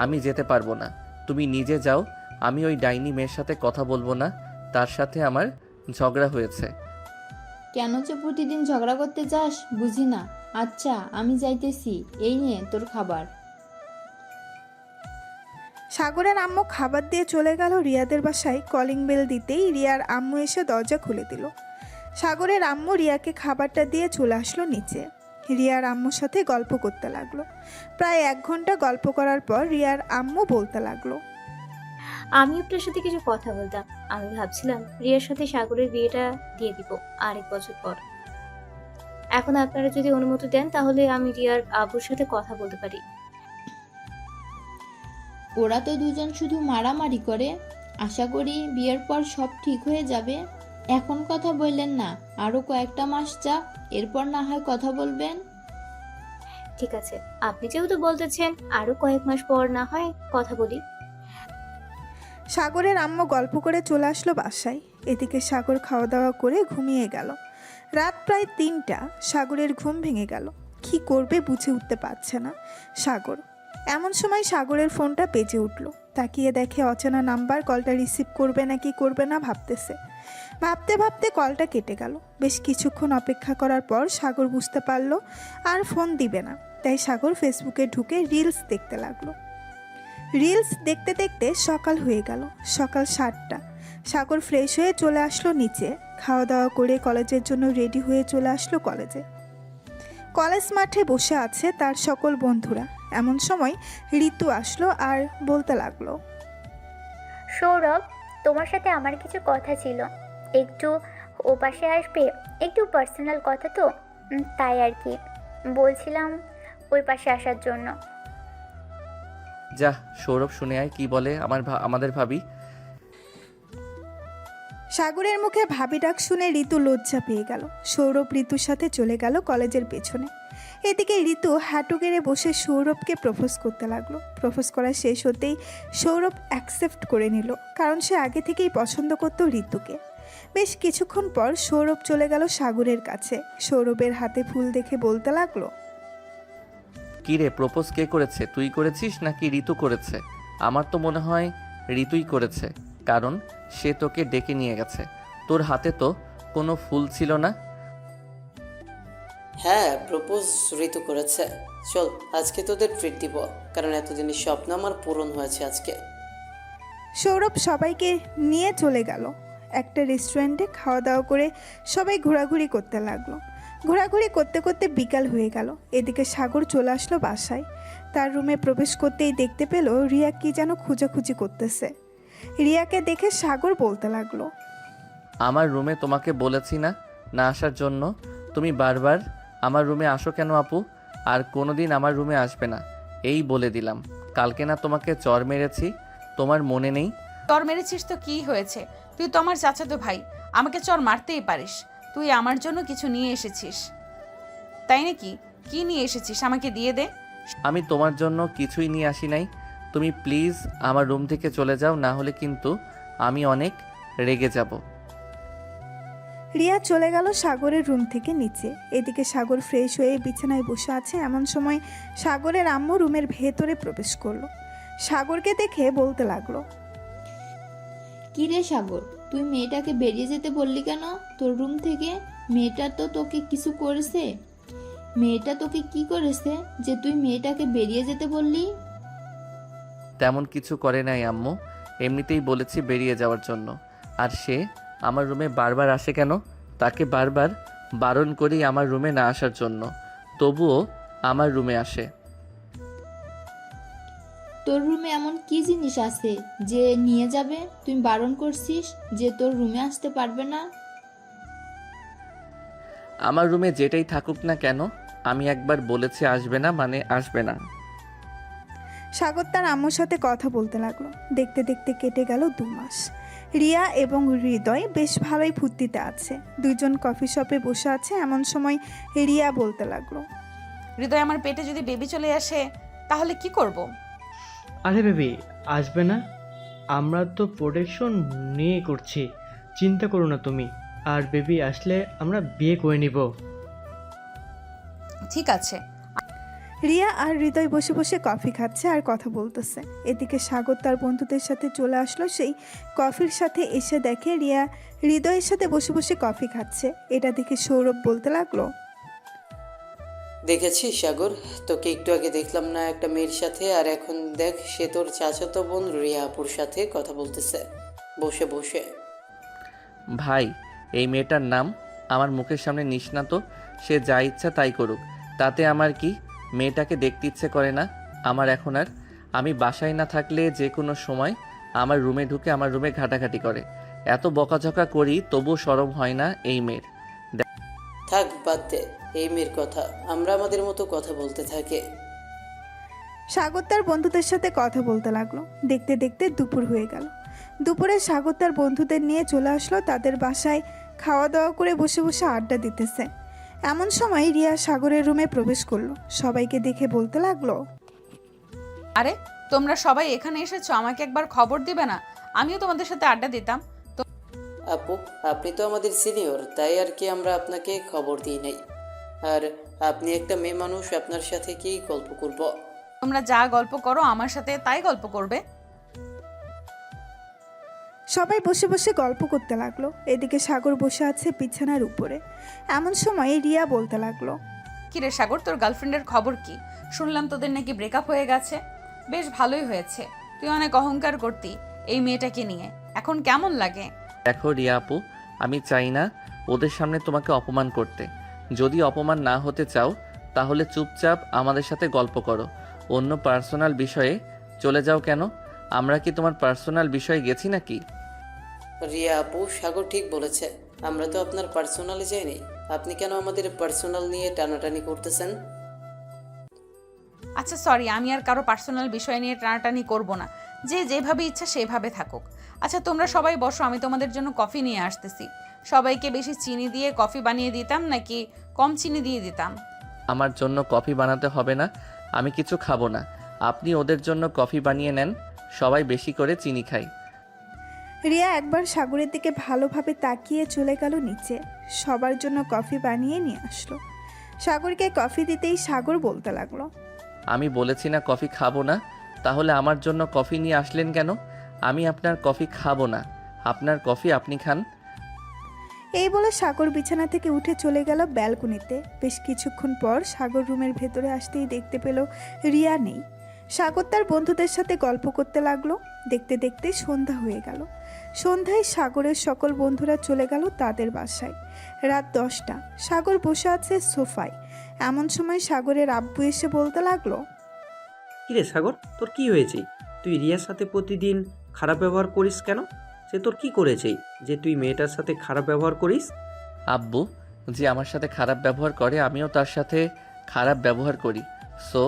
আমি যেতে পারবো না, তুমি নিজে যাও। আমি ওই ডাইনি মেয়ের সাথে কথা বলবো না, তার সাথে আমার ঝগড়া হয়েছে। কেন যে প্রতিদিন ঝগড়া করতে যাস বুঝি না। আচ্ছা, আমি যাইতেছি, এই নে তোর খাবার। সাগরের আম্মু খাবার দিয়ে চলে গেল রিয়াদের বাসায়। কলিং বেল দিতেই রিয়ার আম্মু এসে দরজা খুলে দিল। সাগরের আম্মু রিয়াকে খাবারটা দিয়ে চলে আসলো নিচে। রিয়ার আম্মুর সাথে গল্প করতে লাগলো। প্রায় 1 ঘন্টা গল্প করার পর রিয়ার আম্মু বলতে লাগলো, আমি আপনার সাথে কিছু কথা বলতাম। আমি ভাবছিলাম রিয়ার সাথে সাগরের বিয়েটা দিয়ে দিব আরেক বছর পর। এখন আপনারা যদি অনুমতি দেন তাহলে আমি রিয়ার আব্বুর সাথে কথা বলতে পারি। ওরা তো দুজন শুধু মারামারি করে। আশা করি বিয়ের পর সব ঠিক হয়ে যাবে। এখন কথা বললেন না, আরো কয়েকটা মাস যাক, এরপর না হয় কথা বলবেন। ঠিক আছে, আপনি যেহেতু বলতেছেন আরো কয়েক মাস পর না হয় কথা বলি। সাগরের আম্মু গল্প করে চলে আসলো বাসায়। এদিকে সাগর খাওয়া দাওয়া করে ঘুমিয়ে গেল। রাত প্রায় 3টা। সাগরের ঘুম ভেঙে গেল। কি করবে বুঝে উঠতে পারছে না সাগর। এমন সময় সাগরের ফোনটা বেজে উঠল। তাকিয়ে দেখে অচেনা নাম্বার। কলটা রিসিভ করবে নাকি করবে না ভাবতেছে। ভাবতে ভাবতে কলটা কেটে গেল। বেশ কিছুক্ষণ অপেক্ষা করার পর সাগর বুঝতে পারলো আর ফোন দিবে না। তাই সাগর ফেসবুকে ঢুকে রিলস দেখতে লাগলো। রিলস দেখতে দেখতে সকাল হয়ে গেল। সকাল 7টা। সাগর ফ্রেশ হয়ে চলে আসলো নিচে। খাওয়া দাওয়া করে কলেজের জন্য রেডি হয়ে চলে আসলো কলেজে। কলেজ মাঠে বসে আছে তার সকল বন্ধুরা। এমন সময় ঋতু আসলো আর বলতে লাগলো, সৌরভ, তোমার সাথে আমার কিছু কথা ছিল, একটু ও পাশে আসবে? একটু পার্সোনাল কথা তো, তাই আর কি বলছিলাম ওই পাশে আসার জন্য। যা, সৌরভ শুনে আয় কি বলে আমাদের ভাবি। সাগরের মুখে ভাবি ডাক শুনে ঋতু লজ্জা পেয়ে গেল। সৌরভ ঋতুর সাথে চলে গেল কলেজের পেছনে। এদিকে ঋতু হাঁটু গেড়ে বসে সৌরভকে প্রপোজ করতে লাগলো। প্রপোজ করা শেষ হতেই সৌরভ অ্যাকসেপ্ট করে নিল, কারণ সে আগে থেকেই পছন্দ করত ঋতুকে। বেশ কিছুক্ষণ পর সৌরভ চলে গেল সাগরের কাছে। সৌরভের হাতে ফুল দেখে বলতে লাগলো, কী রে, প্রপোজ কে করেছে? তুই করেছিস নাকি ঋতু করেছে? আমার তো মনে হয় ঋতুই করেছে, কারণ সে তোকে ডেকে নিয়ে গেছে। তোর হাতে তো কোনো ফুল ছিল না। হ্যাঁ, প্রপোজ ঋতু করেছে। চল আজকে তোদের ট্রিট দিব, কারণ এতদিনের স্বপ্ন আমার পূরণ হয়েছে আজকে। সৌরভ সবাইকে নিয়ে চলে গেল একটা রেস্টুরেন্টে। খাওয়া দাওয়া করে সবাই ঘোরাঘুরি করতে লাগলো। ঘোরাঘুরি করতে করতে বিকাল হয়ে গেল। এদিকে সাগর চলে আসলো বাসায়। তার রুমে প্রবেশ করতেই দেখতে পেল রিয়া কি যেন খুঁজাখুঁজি করতেছে। রিয়াকে দেখে সাগর বলতে লাগলো, আমার রুমে তোমাকে বলেছি না না আসার জন্য? তুমি বারবার আমার রুমে আসো কেন আপু? আর কোনোদিন আমার রুমে আসবে না, এই বলে দিলাম। কালকে না তোমাকে চর মেরেছি, তোমার মনে নেই? চর মেরেছিস তো কি হয়েছে? তুই তো আমার চাচাতো ভাই, আমাকে চর মারতেই পারিস। তুই আমার জন্য কিছু নিয়ে এসেছিস, তাই নাকি? কি নিয়ে এসেছিস আমাকে দিয়ে দে। আমি তোমার জন্য কিছুই নিয়ে আসি নাই। তুমি প্লিজ আমার রুম থেকে চলে যাও, না হলে কিন্তু আমি অনেক রেগে যাব। রিয়া চলে গেল সাগরের রুম থেকে নিচে। এদিকে সাগর ফ্রেশ হয়ে বিছানায় বসে আছে। এমন সময় সাগরের আম্মু রুমের ভেতরে প্রবেশ করলো। সাগরকে দেখে বলতে লাগলো, কি রে সাগর, তুই মেয়েটাকে বেরিয়ে যেতে বললি কেন তোর রুম থেকে? মেয়েটা তো তোকে কিছু করেছে? মেয়েটা তোকে কি করেছে যে তুই মেয়েটাকে বেরিয়ে যেতে বললি? তেমন কিছু করে নাই আম্মু, এমনিতেই বলেছি বেরিয়ে যাওয়ার জন্য। আর সে আমার রুমে বারবার আসে কেন? তাকে বারবার বারণ করি আমার রুমে না আসার জন্য, তবুও আমার রুমে আসে। তোর রুমে এমন কি জিনিস আছে যে নিয়ে যাবে? তুই বারণ করছিস যে তোর রুমে আসতে পারবে না। আমার রুমে যেটাই থাকুক না কেন, আমি একবার বলেছি আসবে না মানে আসবে না। সাগর তার আম্মুর সাথে কথা বলতে লাগলো। দেখতে দেখতে কেটে গেল 2 মাস। রিয়া এবং হৃদয় বেশ ভালোই ফুর্তিতে আছে। দুইজন কফি শপে বসে আছে। এমন সময় রিয়া বলতে লাগলো, হৃদয়, আমার পেটে যদি বেবি চলে আসে তাহলে কি করব? আরে বেবি, আসবে না? আমরা তো প্রোটেকশন নিয়ে করছি, চিন্তা করো না তুমি। আর বেবি আসলে আমরা বিয়ে করে নিব। ঠিক আছে। রিয়া আর হৃদয় বসে বসে কফি খাচ্ছে আর কথা বলতেছে। এদিকে সাগর তার বন্ধুদের সাথে চলে আসলো। সেই কফির সাথে এসে দেখে রিয়া হৃদয়ের সাথে বসে বসে কফি খাচ্ছে। এটা দেখে সৌরভ বলতে লাগলো, দেখেছিস সাগর, তোকে একটু আগে দেখলাম না একটা মেয়ের সাথে, আর এখন দেখ সে তোর চাচাতো বোন রিয়া আপুর সাথে কথা বলতেছে বসে বসে। ভাই, এই মেয়েটার নাম আমার মুখের সামনে নিস না তো। সে যা ইচ্ছা তাই করুক, তাতে আমার কি? মেয়েটাকে দেখতে ইচ্ছে করে না আমার এখন আর। আমি বাসায় না থাকলে যে কোনো সময় আমার রুমে ঢুকে আমার রুমে ঘাটাঘাটি করে। এত বকাঝকা করি তবুও শরম হয় না এই মেয়ের। থাক, বাদ দে এই মেয়ের কথা, আমরা আমাদের মতো কথা বলতে থাকি। সাগর তার বন্ধুদের সাথে কথা বলতে লাগলো। দেখতে দেখতে দুপুর হয়ে গেল। দুপুরে সাগর তার বন্ধুদের নিয়ে চলে আসলো তাদের বাসায়। খাওয়া দাওয়া করে বসে বসে আড্ডা দিতেছে। এমন সময় রিয়া সাগরের রুমে প্রবেশ করলো। সবাইকে দেখে বলতে লাগলো, আরে তোমরা সবাই এখানে এসেছো, আমাকে একবার খবর দিবে না? আমিও তোমাদের সাথে আড্ডা দিতাম। আপু, আপনি তো আমাদের সিনিয়র, তাই আর কি আমরা আপনাকে খবর দিই নাই। আর আপনি একটা মেয়ে মানুষ, আপনার সাথে কি গল্প করব? তোমরা যা গল্প করো আমার সাথে তাই গল্প করবে। সবাই বসে বসে গল্প করতে লাগলো। এদিকে সাগর বসে আছে বিছানার উপরে। এমন সময় রিয়া বলতে লাগলো, কি রে সাগর, তোর গার্লফ্রেন্ডের খবর কি? শুনলাম তোদের নাকি ব্রেকআপ হয়ে গেছে। বেশ ভালোই হয়েছে, তুই অনেক অহংকার করতি এই মেয়েটাকে নিয়ে, এখন কেমন লাগে? দেখো রিয়া আপু, আমি চাই না ওদের সামনে তোমাকে অপমান করতে। যদি অপমান না হতে চাও তাহলে চুপচাপ আমাদের সাথে গল্প করো, অন্য পার্সোনাল বিষয়ে চলে যাও কেন? আমরা কি তোমার পার্সোনাল বিষয়ে গেছি নাকি? রিয়া আপু, সাগর ঠিক বলেছে, আমরা তো আপনার পার্সোনালে যাইনি। আপনি কেন আমাদের পার্সোনাল নিয়ে টানাটানি করতেছেন? আচ্ছা সরি, আমি আর কারো পার্সোনাল বিষয় নিয়ে টানাটানি করব না। যে যেভাবে ইচ্ছা সেভাবে থাকুক। আচ্ছা তোমরা সবাই বসো, আমি তোমাদের জন্য কফি নিয়ে আসতেছি। সবাইকে বেশি চিনি দিয়ে কফি বানিয়ে দিতাম নাকি কম চিনি দিয়ে দিতাম? আমার জন্য কফি বানাতে হবে না, আমি কিছু খাবো না। আপনি ওদের জন্য কফি বানিয়ে নেন, সবাই বেশি করে চিনি খাই। রিয়া একবার সাগরের দিকে ভালোভাবে তাকিয়ে চলে গেল নিচে। সবার জন্য কফি বানিয়ে নিয়ে আসলো। সাগরকে কফি দিতেই সাগর বলতে লাগলো, আমি বলেছি না কফি খাবো না, তাহলে আমার জন্য কফি নিয়ে আসলেন কেন? আমি আপনার কফি খাবো না, আপনার কফি আপনি খান। এই বলে সাগর বিছানা থেকে উঠে চলে গেল ব্যালকনিতে। বেশ কিছুক্ষণ পর সাগর রুমের ভেতরে আসতেই দেখতে পেল রিয়া নেই। সাগর তার বন্ধুদের সাথে গল্প করতে লাগলো। দেখতে দেখতে সন্ধ্যা হয়ে গেল। সন্ধ্যায় সাগরের সকল বন্ধুরা চলে গেল তাদের বাসায়। রাত 10টা। সাগর বসে আছে সোফায়। এমন সময় সাগরের আব্বু এসে বলতে লাগলো, কিরে সাগর, তোর কি হয়েছে? তুই রিয়ার সাথে প্রতিদিন খারাপ ব্যবহার করিস কেন? সে তোর কি করেছে যে তুই মেয়েটার সাথে খারাপ ব্যবহার করিস? আব্বু যে আমার সাথে খারাপ ব্যবহার করে আমিও তার সাথে খারাপ ব্যবহার করি। সো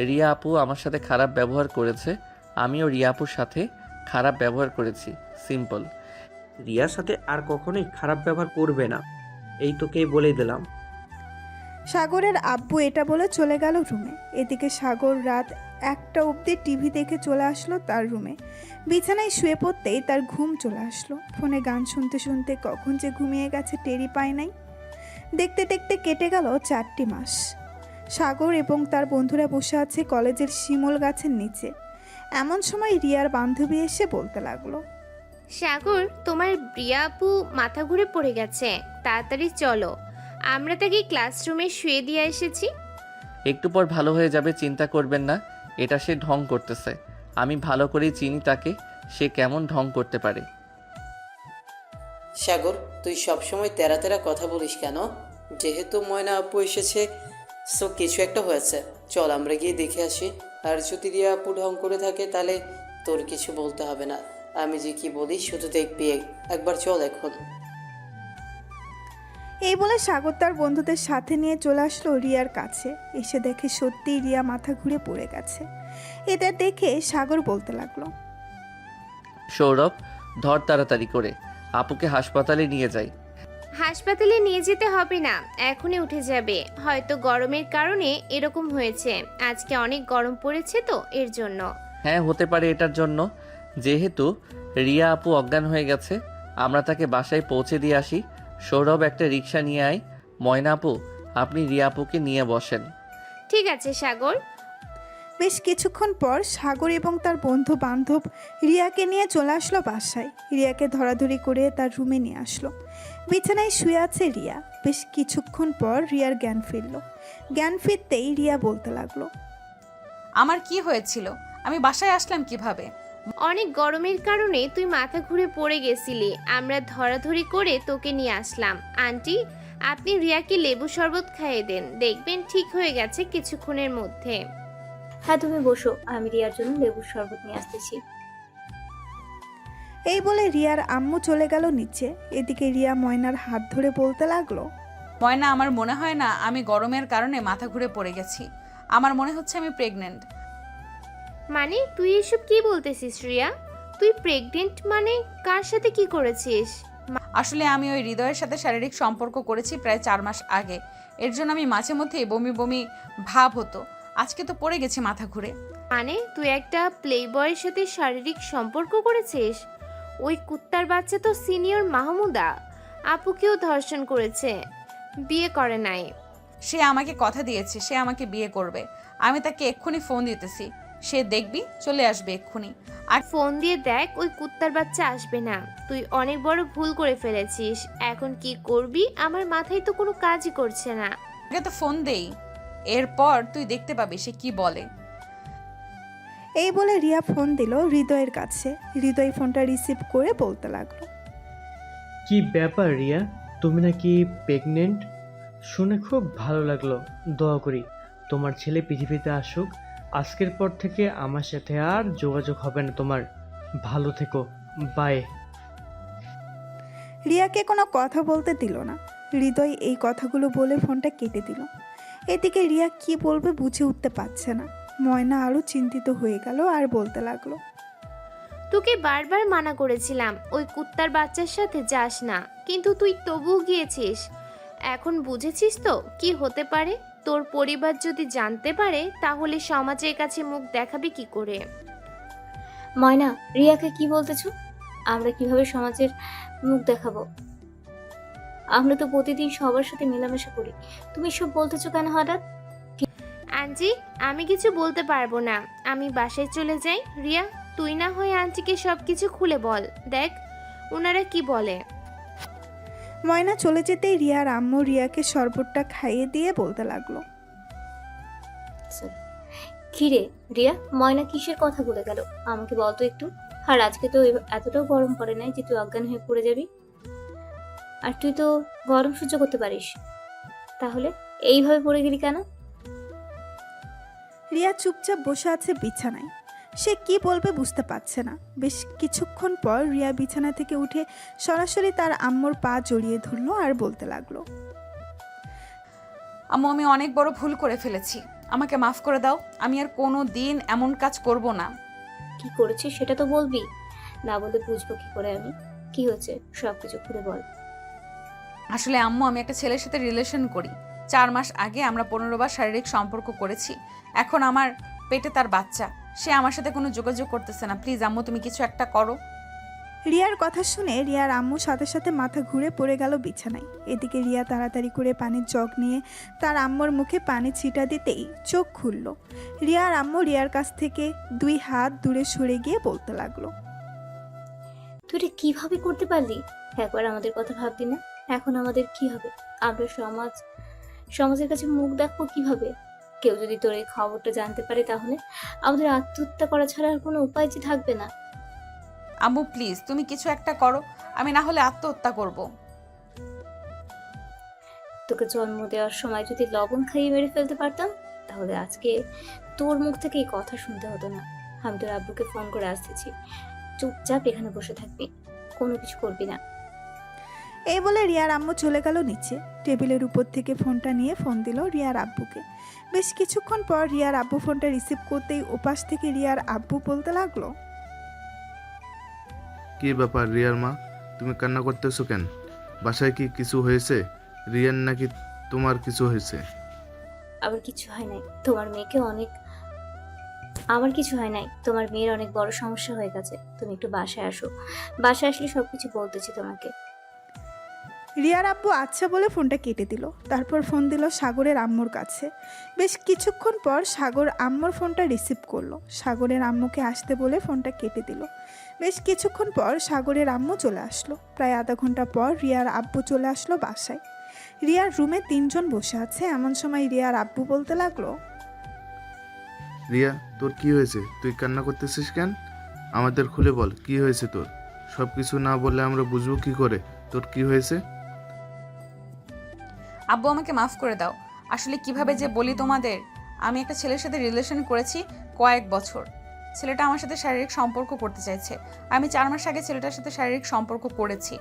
রিয়া আপু আমার সাথে খারাপ ব্যবহার করেছে, আমিও রিয়া আপুর সাথে খারাপ ব্যবহার করেছি, সিম্পল। রিয়ার সাথে আর কখনোই খারাপ ব্যবহার করবে না, এই তোকে বলে দিলাম। সাগরের আব্বু এটা বলে চলে গেল রুমে। এদিকে সাগর রাত 1টা অবধি টিভি দেখে চলে আসলো তার রুমে। বিছানায় শুয়ে পড়তেই তার ঘুম চলে আসলো। ফোনে গান শুনতে শুনতে কখন যে ঘুমিয়ে গেছে টেরই পায় নাই। দেখতে দেখতে কেটে গেল 4টি মাস। সাগর এবং তার বন্ধুরা বসে আছে কলেজের শিমুল গাছের নিচে। এমন সময় রিয়ার বান্ধবী এসে বলতে লাগলো, সাগর, তোমার রিয়া আপু মাথা ঘুরে পড়ে গেছে, তাড়াতাড়ি চলো, আমরা তাকে ক্লাসরুমে শুয়ে দিয়ে এসেছি। একটু পর ভালো হয়ে যাবে, চিন্তা করবেন না। এটা সে ঢং করতেছে, আমি ভালো করেই চিনি তাকে, সে কেমন ঢং করতে পারে। সাগর, তুই সবসময় তেরা তেরা কথা বলিস কেন? যেহেতু ময়না আপু এসেছে, সো কিছু একটা হয়েছে। চল আমরা গিয়ে দেখে আসি। আর যদি রিয়া আপু ঢং করে থাকে তাহলে তোর কিছু বলতে হবে না, আমি যে কি বলি শুধু দেখবি। একবার চল এখন। এই বলে সাগর তার বন্ধুদের সাথে নিয়ে চলে আসলো রিয়ার কাছে। এসে দেখে সত্যিই রিয়া মাথা ঘুরে পড়ে গেছে। এটা দেখে সাগর বলতে লাগলো, সৌরভ, ধর তাড়াতাড়ি করে, আপুকে হাসপাতালে নিয়ে যাই। হাসপাতালে নিয়ে যেতে হবে না, এখনই উঠে যাবে। হয়তো গরমের কারণে এরকম হয়েছে, আজকে অনেক গরম পড়েছে তো এর জন্য। হ্যাঁ হতে পারে এটার জন্য। যেহেতু রিয়া আপু অজ্ঞান হয়ে গেছে, আমরা তাকে বাসায় পৌঁছে দিয়ে আসি। সৌরভ একটা রিক্সা নিয়ে আয়। ময়না আপু, আপনি রিয়া আপুকে নিয়ে বসেন। ঠিক আছে সাগর। বেশ কিছুক্ষণ পর সাগর এবং তার বন্ধু বান্ধব রিয়াকে নিয়ে চলে আসলো বাসায়। রিয়াকে ধরাধরি করে তার রুমে নিয়ে আসলো। বিছানায় শুয়ে আছে রিয়া। বেশ কিছুক্ষণ পর রিয়ার জ্ঞান ফিরল। জ্ঞান ফিরতেই রিয়া বলতে লাগলো, আমার কি হয়েছিল? আমি বাসায় আসলাম কিভাবে? অনেক গরমের কারণে তুই মাথা ঘুরে পড়ে গেছিলি, আমরা ধরাধরি করে তোকে নিয়ে আসলাম। আন্টি, আপনি রিয়াকে লেবু শরবত খাইয়ে দেন, দেখবেন ঠিক হয়ে গেছে কিছুক্ষণের মধ্যে। হ্যাঁ, তুমি বসো, আমি রিয়ার জন্য লেবুর শরবত নিয়ে আসতেছি। এই বলে রিয়ার আম্মু চলে গেল নিচে। এদিকে রিয়া ময়নার হাত ধরে বলতে লাগলো, ময়না, আমার মনে হয় না আমি গরমের কারণে মাথা ঘুরে পড়ে গেছি। আমার মনে হচ্ছে আমি প্রেগনেন্ট। মানে তুই এসব কি বলতেছিস রিয়া? তুই প্রেগনেন্ট মানে কার সাথে কি করেছিস? আসলে আমি ওই হৃদয়ের সাথে শারীরিক সম্পর্ক করেছি প্রায় 4 মাস আগে। এর জন্য আমি মাঝে মধ্যেই বমি বমি ভাব হতো। আজকে তো পড়ে গেছি মাথা ঘুরে। মানে তুই একটা প্লে বয়ের সাথে শারীরিক সম্পর্ক করেছিস? ওই কুত্তার বাচ্চা তো সিনিয়র মাহমুদা আপুকেও ধর্ষণ করেছে, বিয়ে করে নাই। সে আমাকে কথা দিয়েছে সে আমাকে বিয়ে করবে। আমি তাকে এক্ষুনি ফোন দিতেছি, সে দেখবি চলে আসবে এক্ষুনি। আর ফোন দিয়ে দেখ, ওই কুত্তার বাচ্চা আসবে না। তুই অনেক বড় ভুল করে ফেলেছিস, এখন কি করবি আমার মাথায় তো কোনো কাজই করছে না। আগে তো ফোন দেই, এরপর তুই দেখতে পাবি সে কি বলে। এই বলে রিয়া ফোন দিল হৃদয়ের কাছে। হৃদয় ফোনটা রিসিভ করে বলতে লাগলো, কি ব্যাপার রিয়া, তুমি নাকি প্রেগনেন্ট? শুনে খুব ভালো লাগলো। দোয়া করি তোমার ছেলে পৃথিবীতে আসুক। আজকের পর থেকে আমার সাথে আর যোগাযোগ হবে না তোমার। ভালো থেকো, বাই। রিয়াকে কোনো কথা বলতে দিল না। হৃদয় এই কথাগুলো বলে ফোনটা কেটে দিল। এদিকে রিয়া কি বলবে বুঝে উঠতে পারছে না। ময়না আরও চিন্তিত হয়ে গেল আর বলতে লাগলো, তোকে বারবার মানা করেছিলাম ওই কুত্তার বাচ্চার সাথে যাস না, কিন্তু তুই তবুও গিয়েছিস। এখন বুঝেছিস তো কি হতে পারে? তোর পরিবার যদি জানতে পারে তাহলে সমাজের কাছে মুখ দেখাবি কি করে? ময়না, রিয়াকে কি বলতেছো? আমরা কিভাবে সমাজের মুখ দেখাবো? আমরা তো প্রতিদিন সবার সাথে মেলামেশা করি, তুমি সব বলতেছো কেন হঠাৎ? আন্টি, আমি কিছু বলতে পারবো না, আমি বাসায় চলে যাই। রিয়া, তুই না হয় আন্টিকে সব কিছু খুলে বল, দেখ ওনারা কি বলে। ময়না চলে যেতেই রিয়ার আম্মু রিয়াকে শরবতটা খাইয়ে দিয়ে বলতে লাগলো। কিরে রিয়া, ময়না কিসের কথা বলে গেল আমাকে বলতো একটু। আর আজকে তো এতটাও গরম পড়ে নাই যে তুই অজ্ঞান হয়ে পড়ে যাবি। আর তুই তো গরম সহ্য করতে পারিস, তাহলে এইভাবে পড়ে গেলি কেন? রিয়া চুপচাপ বসে আছে বিছানায়। সে কি বলবে বুঝতে পারছে না। বেশ কিছুক্ষণ পর রিয়া বিছানা থেকে উঠে সরাসরি তার আম্মুর পা জড়িয়ে ধরলো আর বলতে লাগলো। আম্মু, আমি অনেক বড় ভুল করে ফেলেছি, আমাকে মাফ করে দাও। আমি আর কোনো দিন এমন কাজ করব না। কি করেছিস সেটা তো বলবি, না বলে বুঝবো কি করে আমি? কি হচ্ছে সবকিছু খুলে বল। আসলে আম্মু, আমি একটা ছেলের সাথে রিলেশন করি। 4 মাস আগে আমরা 15 বার শারীরিক সম্পর্ক করেছি। এখন আমার পেটে তার বাচ্চা, সে আমার সাথে কোনো যোগাযোগ করতেছে না। প্লিজ আম্মু, তুমি কিছু একটা করো। রিয়ার কথা শুনে রিয়ার আম্মু সাথে সাথে মাথা ঘুরে পড়ে গেল বিছানায়। এদিকে রিয়া তাড়াতাড়ি করে পানির জগ নিয়ে তার আম্মুর মুখে পানি ছিটা দিতেই চোখ খুলল। রিয়ার আম্মু রিয়ার কাছ থেকে 2 হাত দূরে সরে গিয়ে বলতে লাগলো। তুই এটা কিভাবে করতে পারলি? একবার আমাদের কথা ভাবলি না? এখন আমাদের কি হবে? আমরা সমাজের কাছে মুখ দেখবো কিভাবে? কেউ যদি তোর এই খবরটা জানতে পারে তাহলে আমাদের আত্মহত্যা করা ছাড়া আর কোনো উপায় যে থাকবে না। আম্মু প্লিজ, তুমি কিছু একটা করো, আমি না হলে আত্মহত্যা করব। তোকে জন্ম দেওয়ার সময় যদি লবণ খাইয়ে মেরে ফেলতে পারতাম তাহলে আজকে তোর মুখ থেকে এই কথা শুনতে হতো না। আমি তোর আব্বুকে ফোন করে আসতেছি, চুপচাপ এখানে বসে থাকবি, কোনো কিছু করবি না। এই বলে রিয়ার আম্মু চলে গেল নিচে। টেবিলের উপর থেকে ফোনটা নিয়ে ফোন দিল রিয়ার আব্বুকে। বেশ কিছুক্ষণ পর রিয়ার আব্বু ফোনটা রিসিভ করতেই ওপাশ থেকে রিয়ার আব্বু বলতে লাগলো। কি ব্যাপার রিয়ার মা, তুমি কান্না করতেছো কেন? বাসায় কি কিছু হয়েছে? রিয়ার নাকি তোমার কিছু হয়েছে? আবার কিছু হয় নাই, তোমার মেয়েকে অনেক আমার কিছু হয় নাই, তোমার মেয়ের অনেক বড় সমস্যা হয়ে গেছে। তুমি একটু বাসায় আসো, বাসায় আসলে সবকিছু বলতেছি তোমাকে। রিয়ার আব্বু আচ্ছা বলে ফোনটা কেটে দিল। তারপর ফোন দিল সাগরের আম্মুর কাছে। বেশ কিছুক্ষণ পর সাগর আম্মুর ফোনটা রিসিভ করলো। সাগরের আম্মুকে আসতে বলে ফোনটা কেটে দিল। বেশ কিছুক্ষণ পর সাগরের আম্মু চলে আসলো। প্রায় আধা ঘন্টা পর রিয়ার আব্বু চলে আসলো বাসায়। রিয়ার রুমে 3 জন বসে আছে। এমন সময় রিয়ার আব্বু বলতে লাগলো। রিয়া, তোর কি হয়েছে? তুই কান্না করতেছিস কেন? আমাদের খুলে বল, কি হয়েছে তোর? সব কিছু না বললে আমরা বুঝবো কি করে তোর কি হয়েছে। আব্বু, আমাকে মাফ করে দাও। আসলে কিভাবে যে বলি তোমাদের, আমি একটা ছেলের সাথে রিলেশন করেছি কয়েক বছর। ছেলেটা আমার সাথে শারীরিক সম্পর্ক করতে চাইছে। আমি 4 মাস আগে ছেলেটার সাথে শারীরিক সম্পর্ক করেছি।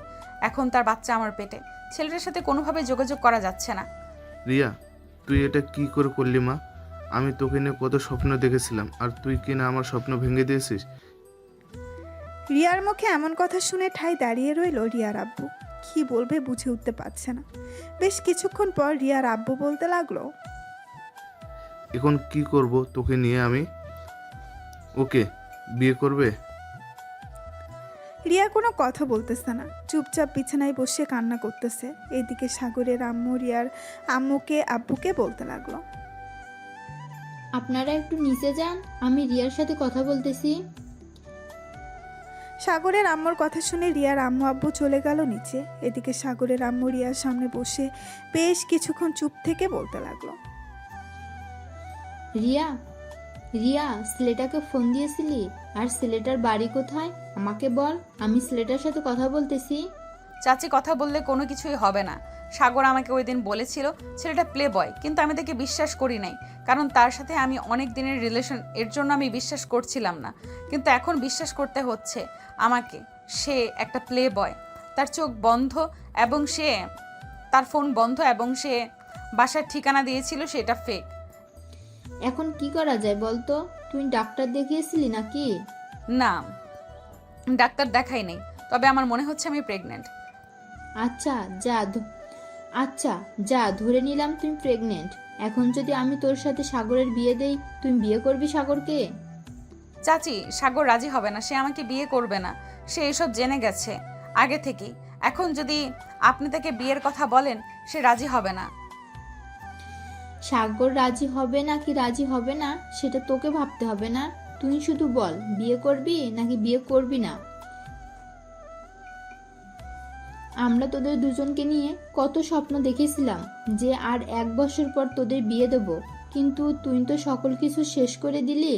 এখন তার বাচ্চা আমার পেটে। ছেলেটার সাথে কোনোভাবে যোগাযোগ করা যাচ্ছে না। রিয়া, তুই এটা কি করে করলি মা? আমি তোকে নিয়ে কত স্বপ্ন দেখেছিলাম, আর তুই কি না আমার স্বপ্ন ভেঙে দিয়েছিস? রিয়ার মুখে এমন কথা শুনে ঠাই দাঁড়িয়ে রইল রিয়ার আব্বু। কি বলবে বুঝে উঠতে পারছে না। বেশ কিছুক্ষণ পর রিয়ার আব্বু বলতে লাগলো। এখন কি করব তোকে নিয়ে আমি? ওকে বিয়ে করবে? রিয়া কোনো কথা বলতেছে না, চুপচাপ বিছানায় বসে কান্না করতেছে। এদিকে সাগরের আম্মু রিয়ার আম্মুকে আব্বুকে বলতে লাগলো। আপনারা একটু নিচে যান, আমি রিয়ার সাথে কথা বলতেছি। সাগরের আম্মুর কথা শুনে রিয়ার আম্মু আব্বু চলে গেল নিচে। এদিকে সাগরের আম্মু রিয়ার সামনে বসে বেশ কিছুক্ষণ চুপ থেকে বলতে লাগলো। রিয়া, রিয়া, ছেলেটাকে ফোন দিয়েছিলি? আর ছেলেটার বাড়ি কোথায় আমাকে বল, আমি ছেলেটার সাথে কথা বলতেছি। চাচি, কথা বললে কোনো কিছুই হবে না। সাগর আমাকে ওই দিন বলেছিল ছেলেটা প্লে বয়, কিন্তু আমি তাকে বিশ্বাস করি নাই, কারণ তার সাথে আমি অনেক দিনের রিলেশন। এর জন্য আমি বিশ্বাস করছিলাম না, কিন্তু এখন বিশ্বাস করতে হচ্ছে আমাকে। সে একটা প্লে বয়, তার চোখ বন্ধ এবং তার ফোন বন্ধ, এবং সে বাসার ঠিকানা দিয়েছিল সেটা ফেক। এখন কি করা যায় বলতো? তুই ডাক্তার দেখিয়েছিলি নাকি? না, ডাক্তার দেখাই নেই, তবে আমার মনে হচ্ছে আমি প্রেগনেন্ট। আচ্ছা যা ধরে নিলাম তুই প্রেগনেন্ট। এখন যদি আমি তোর সাথে সাগরের বিয়ে দেই, তুই বিয়ে করবি সাগরকে? চাচি, সাগর রাজি হবে না, সে আমাকে বিয়ে করবে না। সে এসব জেনে গেছে আগে থেকেই। এখন যদি আপনি তাকে বিয়ের কথা বলেন, সে রাজি হবে না। সাগর রাজি হবে নাকি রাজি হবে না সেটা তোকে ভাবতে হবে না। তুই শুধু বল বিয়ে করবি নাকি বিয়ে করবি না। আমরা তোদের দুজনকে নিয়ে কত স্বপ্ন দেখেছিলাম যে আর 1 বছর পর তোদের বিয়ে দেব, কিন্তু তুই তো সকল কিছু শেষ করে দিলি।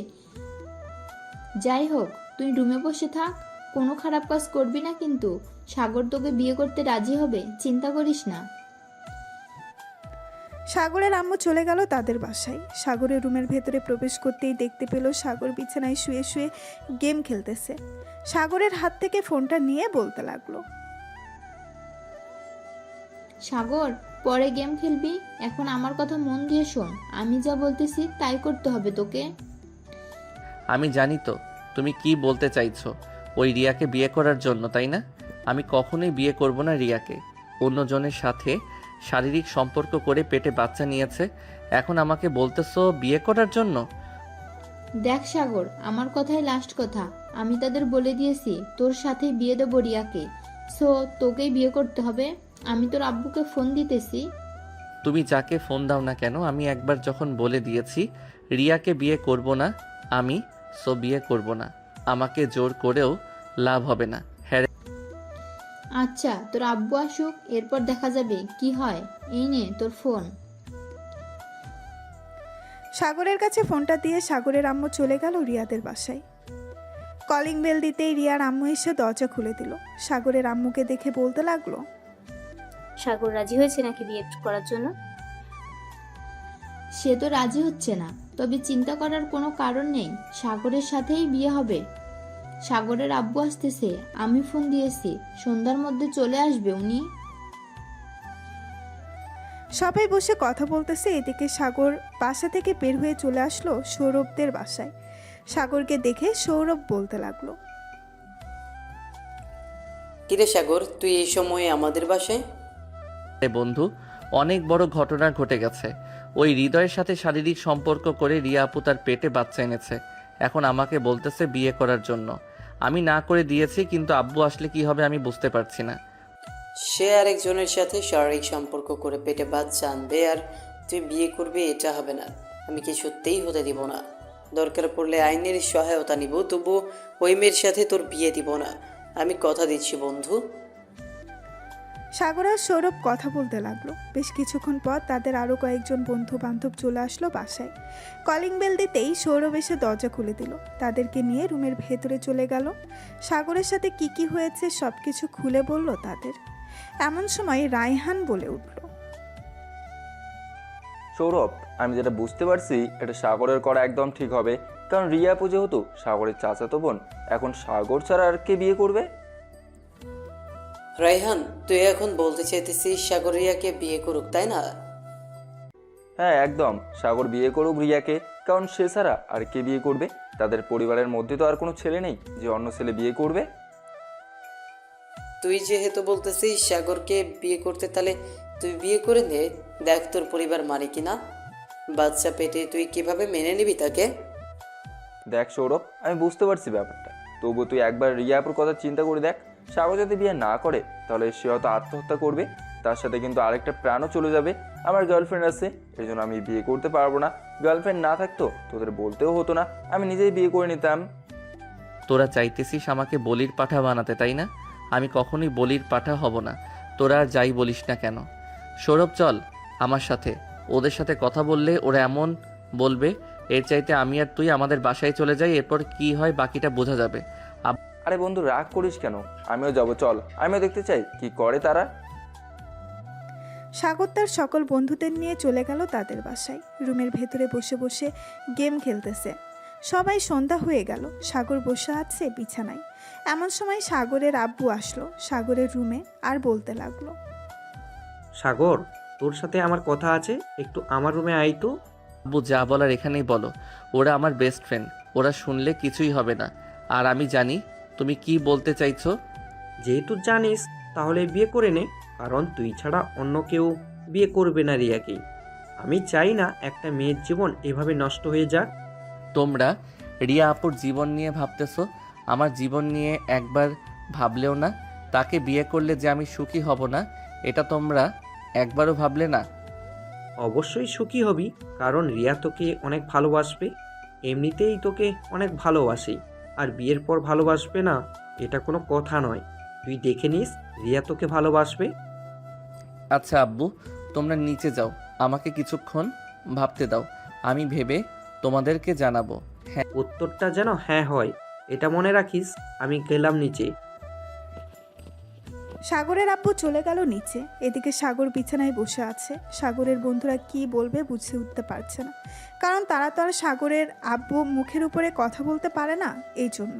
যাই হোক, তুই রুমে বসে থাক, কোনো খারাপ কাজ করবি না, কিন্তু সাগর তোকে বিয়ে করতে রাজি হবে, চিন্তা করিস না। সাগরের আম্মু চলে গেল তাদের বাসায়। সাগরের রুমের ভেতরে প্রবেশ করতেই দেখতে পেল সাগর বিছানায় শুয়ে শুয়ে গেম খেলতেছে। সাগরের হাত থেকে ফোনটা নিয়ে বলতে লাগলো, সাগর, পরে গেম খেলবি, এখন আমার কথা মন দিয়ে শোন, আমি যা বলতেছি তাই করতে হবে তোকে। আমি জানি তো তুমি কি বলতে চাইছো, ওই রিয়াকে বিয়ে করার জন্য, তাই না? আমি কখনোই বিয়ে করব না রিয়াকে। অন্যজনের সাথে শারীরিক সম্পর্ক করে পেটে বাচ্চা নিয়েছে, এখন আমাকে বলতেছো বিয়ে করার জন্য? দেখ সাগর, আমার কথাই লাস্ট কথা, আমি তাদের বলে দিয়েছি তোর সাথে বিয়ে দেবো রিয়াকে, সো তোকেই বিয়ে করতে হবে। আমি তোর আব্বুকে ফোন দিতেছি। তুমি যাকে ফোন দাও না কেন, আমি একবার যখন বলে দিয়েছি রিয়াকে বিয়ে করব না আমি, সো বিয়ে করব না। আমাকে জোর করেও লাভ হবে না। হ্যাঁ, আচ্ছা, তোর আব্বু আসুক, এরপর দেখা যাবে কি হয়। এই নে তোর ফোন। সাগরের কাছে ফোনটা দিয়ে সাগরের আম্মু চলে গেল রিয়াদের বাসায়। কলিং বেল দিতেই রিয়ার আম্মু এসে দরজা খুলে দিল। সাগরের আম্মুকে দেখে বলতে লাগলো, সাগর রাজি হয়েছে নাকি বিয়ে করার জন্য? সে তো রাজি হচ্ছে না, তবে চিন্তা করার কোনো কারণ নেই, সাগরের সাথেই বিয়ে হবে। সাগরের আব্বু আসতেছে, আমি ফোন দিয়েছি, সন্ধ্যার মধ্যে চলে আসবে উনি। সবাই বসে কথা বলতেছে, এদিকে সাগর বাসা থেকে বের হয়ে চলে আসলো সৌরভদের বাসায়। সাগরকে দেখে সৌরভ বলতে লাগলো, কিরে সাগর, তুই এই সময়ে আমাদের বাসায়? বন্ধু, অনেক বড় ঘটনা ঘটে গেছে। ওই হৃদয়ের সাথে শারীরিক সম্পর্ক করে রিয়া আপু তার পেটে বাচ্চা এনেছে, এখন আমাকে বলতেছে বিয়ে করার জন্য। আমি না করে দিয়েছি, কিন্তু আব্বু আসলে কি হবে আমি বুঝতে পারছি না। সে আরেকজনের সাথে শারীরিক সম্পর্ক করে পেটে বাচ্চা আনবে আর তুই বিয়ে করবি, এটা হবে না। আমি কিছুতেই হতে দিব না। দরকার পড়লে আইনের সহায়তা নিব, তবু ওই মেয়ের সাথে তোর বিয়ে দিব না। আমি কথা দিচ্ছি বন্ধু। সাগর আর সৌরভ কথা বলতে লাগলো। বেশ কিছুক্ষণ পর তাদের আরও কয়েকজন বন্ধু বান্ধব চলে আসলো বাসায়। কলিং বেল দিতেই সৌরভ এসে দরজা খুলে দিল। তাদেরকে নিয়ে রুমের ভেতরে চলে গেল। সাগরের সাথে কি কি হয়েছে সব কিছু খুলে বলল তাদের। এমন সময় রায়হান বলে উঠল, সৌরভ, আমি যেটা বুঝতে পারছি এটা সাগরের করা একদম ঠিক হবে, কারণ রিয়া আপু যেহেতু সাগরের চাচাতো বোন, এখন সাগর ছাড়া আর কে বিয়ে করবে? রায়হান, তুই এখন বলতে চাইতেছিস সাগর রিয়াকে বিয়ে করুক, তাই না? হ্যাঁ একদম, সাগর বিয়ে করুক রিয়াকে, কারণ সে ছাড়া আর কে বিয়ে করবে? তাদের পরিবারের মধ্যে তো আর কোনো ছেলে নেই যে অন্য ছেলে বিয়ে করবে। তুই যেহেতু বলতেছিস সাগরকে বিয়ে করতে, তাহলে তুই বিয়ে করে নে। দেখ তোর পরিবার মানে কিনা। বাচ্চা পেটে তুই কিভাবে মেনে নিবি তাকে? দেখ সৌরভ, আমি বুঝতে পারছি ব্যাপারটা, তবু তুই একবার রিয়া আপুর কথা চিন্তা করে দেখ। সাগর যদি বিয়ে না করে তাহলে সে হয়তো আত্মহত্যা করবে, তার সাথে কিন্তু আরেকটা প্রাণও চলে যাবে। আমার গার্লফ্রেন্ড আছে, এই জন্য আমি বিয়ে করতে পারবো না। গার্লফ্রেন্ড না থাকতো তোদের বলতেও হতো না, আমি নিজেই বিয়ে করে নিতাম। তোরা চাইতেছিস আমাকে বলির পাঠা বানাতে, তাই না? আমি কখনোই বলির পাঠা হব না, তোরা আর যাই বলিস না কেন। সৌরভ, চল আমার সাথে। ওদের সাথে কথা বললে ওরা এমন বলবে, এর চাইতে আমি আর তুই আমাদের বাসায় চলে যাই, এরপর কি হয় বাকিটা বোঝা যাবে। আরে বন্ধু, রাগ করিস কেন? আমিও যাবো, চল, আমিও দেখতে চাই কি করে তারা। সাগর তার সকল বন্ধুদের নিয়ে চলে গেল তাদের বাসায়। রুমের ভেতরে বসে বসে গেম খেলতেছে। সবাই সন্ধ্যা হয়ে গেল। সাগর বসে আছে বিছানায়। এমন সময় সাগরের আব্বু আসলো সাগরের রুমে আর বলতে লাগলো, সাগর, তোর সাথে আমার কথা আছে, একটু আমার রুমে আয় তো। আব্বু যা বলার এখানেই বলো, ওরা আমার বেস্ট ফ্রেন্ড, ওরা শুনলে কিছুই হবে না। আর আমি জানি তুমি কি বলতে চাইছো। যেহেতু জানিস তাহলে বিয়ে করে নে, কারণ তুই ছাড়া অন্য কেউ বিয়ে করবে না রিয়াকে। আমি চাই না একটা মেয়ের জীবন এভাবে নষ্ট হয়ে যাক। তোমরা রিয়া আপুর জীবন নিয়ে ভাবতেছো, আমার জীবন নিয়ে একবার ভাবলেও না। তাকে বিয়ে করলে যে আমি সুখী হব না, এটা তোমরা একবারও ভাবলে না। অবশ্যই সুখী হবি, কারণ রিয়া তোকে অনেক ভালোবাসবে। এমনিতেই তোকে অনেক ভালোবাসে, আর বিয়ের পর ভালোবাসবে না এটা কোনো কথা নয়। তুই দেখে নিস, রিয়া তোকে ভালোবাসবে। আচ্ছা আব্বু, তোমরা নিচে যাও, আমাকে কিছুক্ষণ ভাবতে দাও, আমি ভেবে তোমাদেরকে জানাবো। হ্যাঁ, উত্তরটা যেন হ্যাঁ হয়, এটা মনে রাখিস। আমি গেলাম নিচে। সাগরের আব্বু চলে গেল নিচে। এদিকে সাগর বিছানায় বসে আছে। সাগরের বন্ধুরা কি বলবে বুঝে উঠতে পারছে না, কারণ তারা তো আর সাগরের আব্বু মুখের উপরে কথা বলতে পারে না, এই জন্য।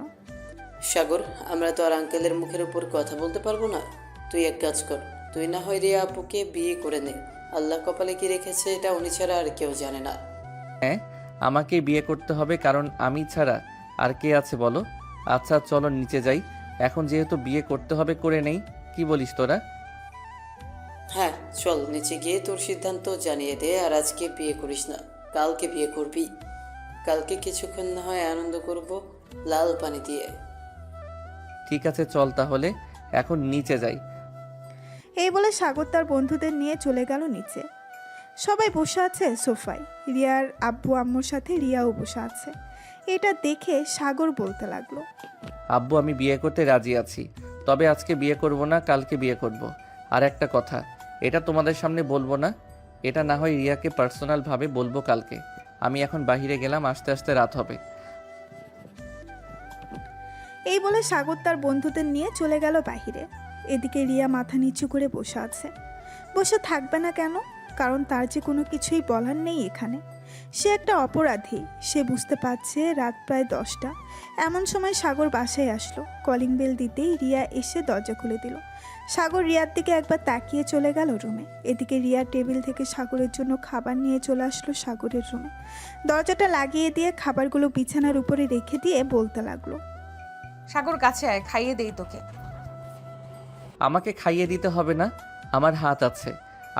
সাগর, আমরা তো আর আঙ্কেলের মুখের উপর কথা বলতে পারবো না। তুই এক কাজ কর, তুই না হয় রিয়া আপুকে বিয়ে করে নে। আল্লাহ কপালে কি রেখেছে এটা উনি ছাড়া আর কেউ জানে না। হ্যাঁ, আমাকে বিয়ে করতে হবে, কারণ আমি ছাড়া আর কে আছে বলো? আচ্ছা চলো নিচে যাই, এখন যেহেতু বিয়ে করতে হবে করে নেই, কি বলিস তোরা? হ্যাঁ চল, নিচে গিয়ে তোর সিদ্ধান্ত জানিয়ে দে। আর আজকে বিয়ে করিস না, কালকে বিয়ে করবি। কালকে কিছুক্ষণ না হয় আনন্দ করব লাল পানি দিয়ে। ঠিক আছে চল তাহলে, এখন নিচে যাই। এই বলে সাগর তার বন্ধুদের নিয়ে চলে গেল নিচে। সবাই বসে আছে সোফায়। রিয়ার আব্বু আম্মুর সাথে রিয়াও বসে আছে। এটা দেখে সাগর বলতে লাগলো, আব্বু আমি বিয়ে করতে রাজি আছি, তবে আজকে বিয়ে করব না, কালকে বিয়ে করব। আর একটা কথা, এটা তোমাদের সামনে বলবো না, এটা না হয় রিয়াকে পার্সোনালভাবে বলবো কালকে। আমি এখন বাইরে গেলাম, আস্তে আস্তে রাত হবে। এই বলে সাগর তার বন্ধুদের নিয়ে চলে গেল বাহিরে। এদিকে রিয়া মাথা নিচু করে বসে আছে। বসে থাকবে না কেন? কারণ তার যে কোনো কিছুই বলার নেই এখানে। সে একটা অপরাধী, সে বুঝতে পারছে রাত প্রায় 10টা। এমন সময় সাগর বাসায় আসলো। কলিং বেল দিতেই রিয়া এসে দরজা খুলে দিল। সাগর রিয়ার দিকে একবার তাকিয়ে চলে গেল রুমে। এদিকে রিয়া টেবিল থেকে সাগরের জন্য খাবার নিয়ে চলে আসলো সাগরের রুমে। দরজাটা লাগিয়ে দিয়ে খাবারগুলো বিছানার উপরে রেখে দিয়ে বলতে লাগলো, সাগর কাছে আয়, খাইয়ে দেই তোকে। আমাকে খাইয়ে দিতে হবে না, আমার হাত আছে,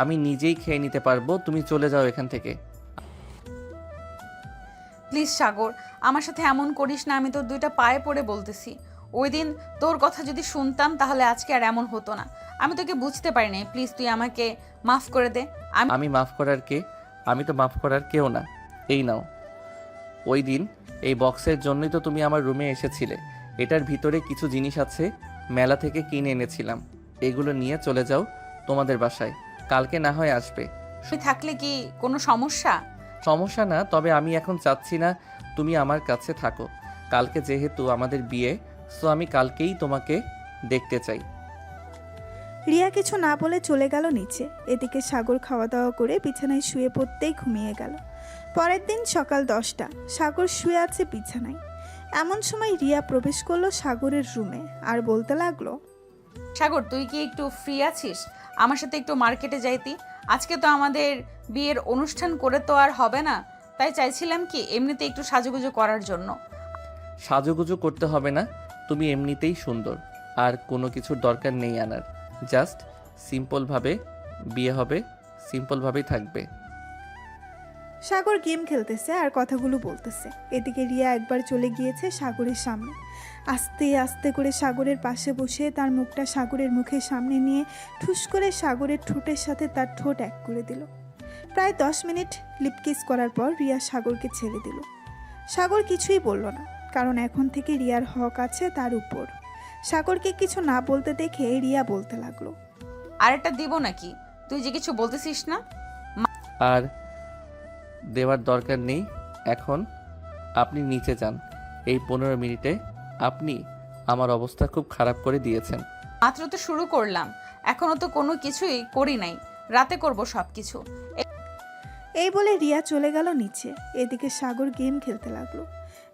আমি নিজেই খেয়ে নিতে পারবো। তুমি চলে যাও এখান থেকে। প্লিজ সাগর, আমার সাথে এমন করিস না, আমি তোর দুইটা পায়ে পড়ে বলতেছি। ওই দিন তোর কথা যদি শুনতাম তাহলে আজকে আর এমন হতো না। আমি তোকে বুঝতে পারিনি, প্লিজ তুই আমাকে মাফ করে দে। আমি মাফ করার কে? আমি তো মাফ করার কেউ না। এই নাও, ওই দিন এই বক্সের জন্যই তো তুমি আমার রুমে এসেছিলে। এটার ভিতরে কিছু জিনিস আছে, মেলা থেকে কিনে এনেছিলাম। এগুলো নিয়ে চলে যাও তোমাদের বাসায়, কালকে না হয় আসবে। তুই থাকলে কি কোনো সমস্যা? সমস্যা না, তবে আমি এখন চাচ্ছি না তুমি আমার কাছে থাকো। কালকে যেহেতু আমাদের বিয়ে, সো আমি কালকেই তোমাকে দেখতে চাই। রিয়া কিছু না বলে চলে গেল নিচে। এদিকে সাগর খাওয়া দাওয়া করে বিছানায় শুয়ে পড়তেই ঘুমিয়ে গেল। পরের দিন সকাল 10টা, সাগর শুয়ে আছে বিছানায়। এমন সময় রিয়া প্রবেশ করলো সাগরের রুমে আর বলতে লাগলো, সাগর তুই কি একটু ফ্রি আছিস? আমার সাথে একটু মার্কেটে যাইতি। আজকে তো আমাদের বিয়ের অনুষ্ঠান করে তো আর হবে না, তাই চাইছিলাম কি এমনিতে একটু সাজুগুজু করার জন্য। সাজুগুজু করতে হবে না, তুমি এমনিতেই সুন্দর, আর কোনো কিছুর দরকার নেই আনার। জাস্ট সিম্পলভাবে বিয়ে হবে, সিম্পলভাবেই থাকবে। সাগর গেম খেলতেছে আর কথাগুলো বলতেছে। এদিকে রিয়া একবার চলে গিয়েছে সাগরের সামনে। আস্তে আস্তে করে সাগরের পাশে বসে তার মুখটা সাগরের মুখের সামনে নিয়ে ঠুস করে সাগরের ঠোঁটের সাথে তার ঠোঁট এক করে দিল। প্রায় 10 মিনিট লিপকিস করার পর রিয়া সাগরকে ছেড়ে দিল। সাগর কিছুই বলল না, কারণ এখন থেকে রিয়ার হক আছে তার উপর। সাগরকে কিছু না বলতে দেখে রিয়া বলতে লাগলো, আরেকটা দিব নাকি? তুই যে কিছু বলতেছিস না। আর দেওয়ার দরকার নেই। এখন আপনি নিচে যান। এই 15 মিনিটে আপনি আমার অবস্থা খুব খারাপ করে দিয়েছেন। মাত্র তো শুরু করলাম, এখনো তো কোনো কিছুই করি নাই, রাতে করব সব কিছু। এই বলে রিয়া চলে গেল নিচে। এদিকে সাগর গেম খেলতে লাগলো।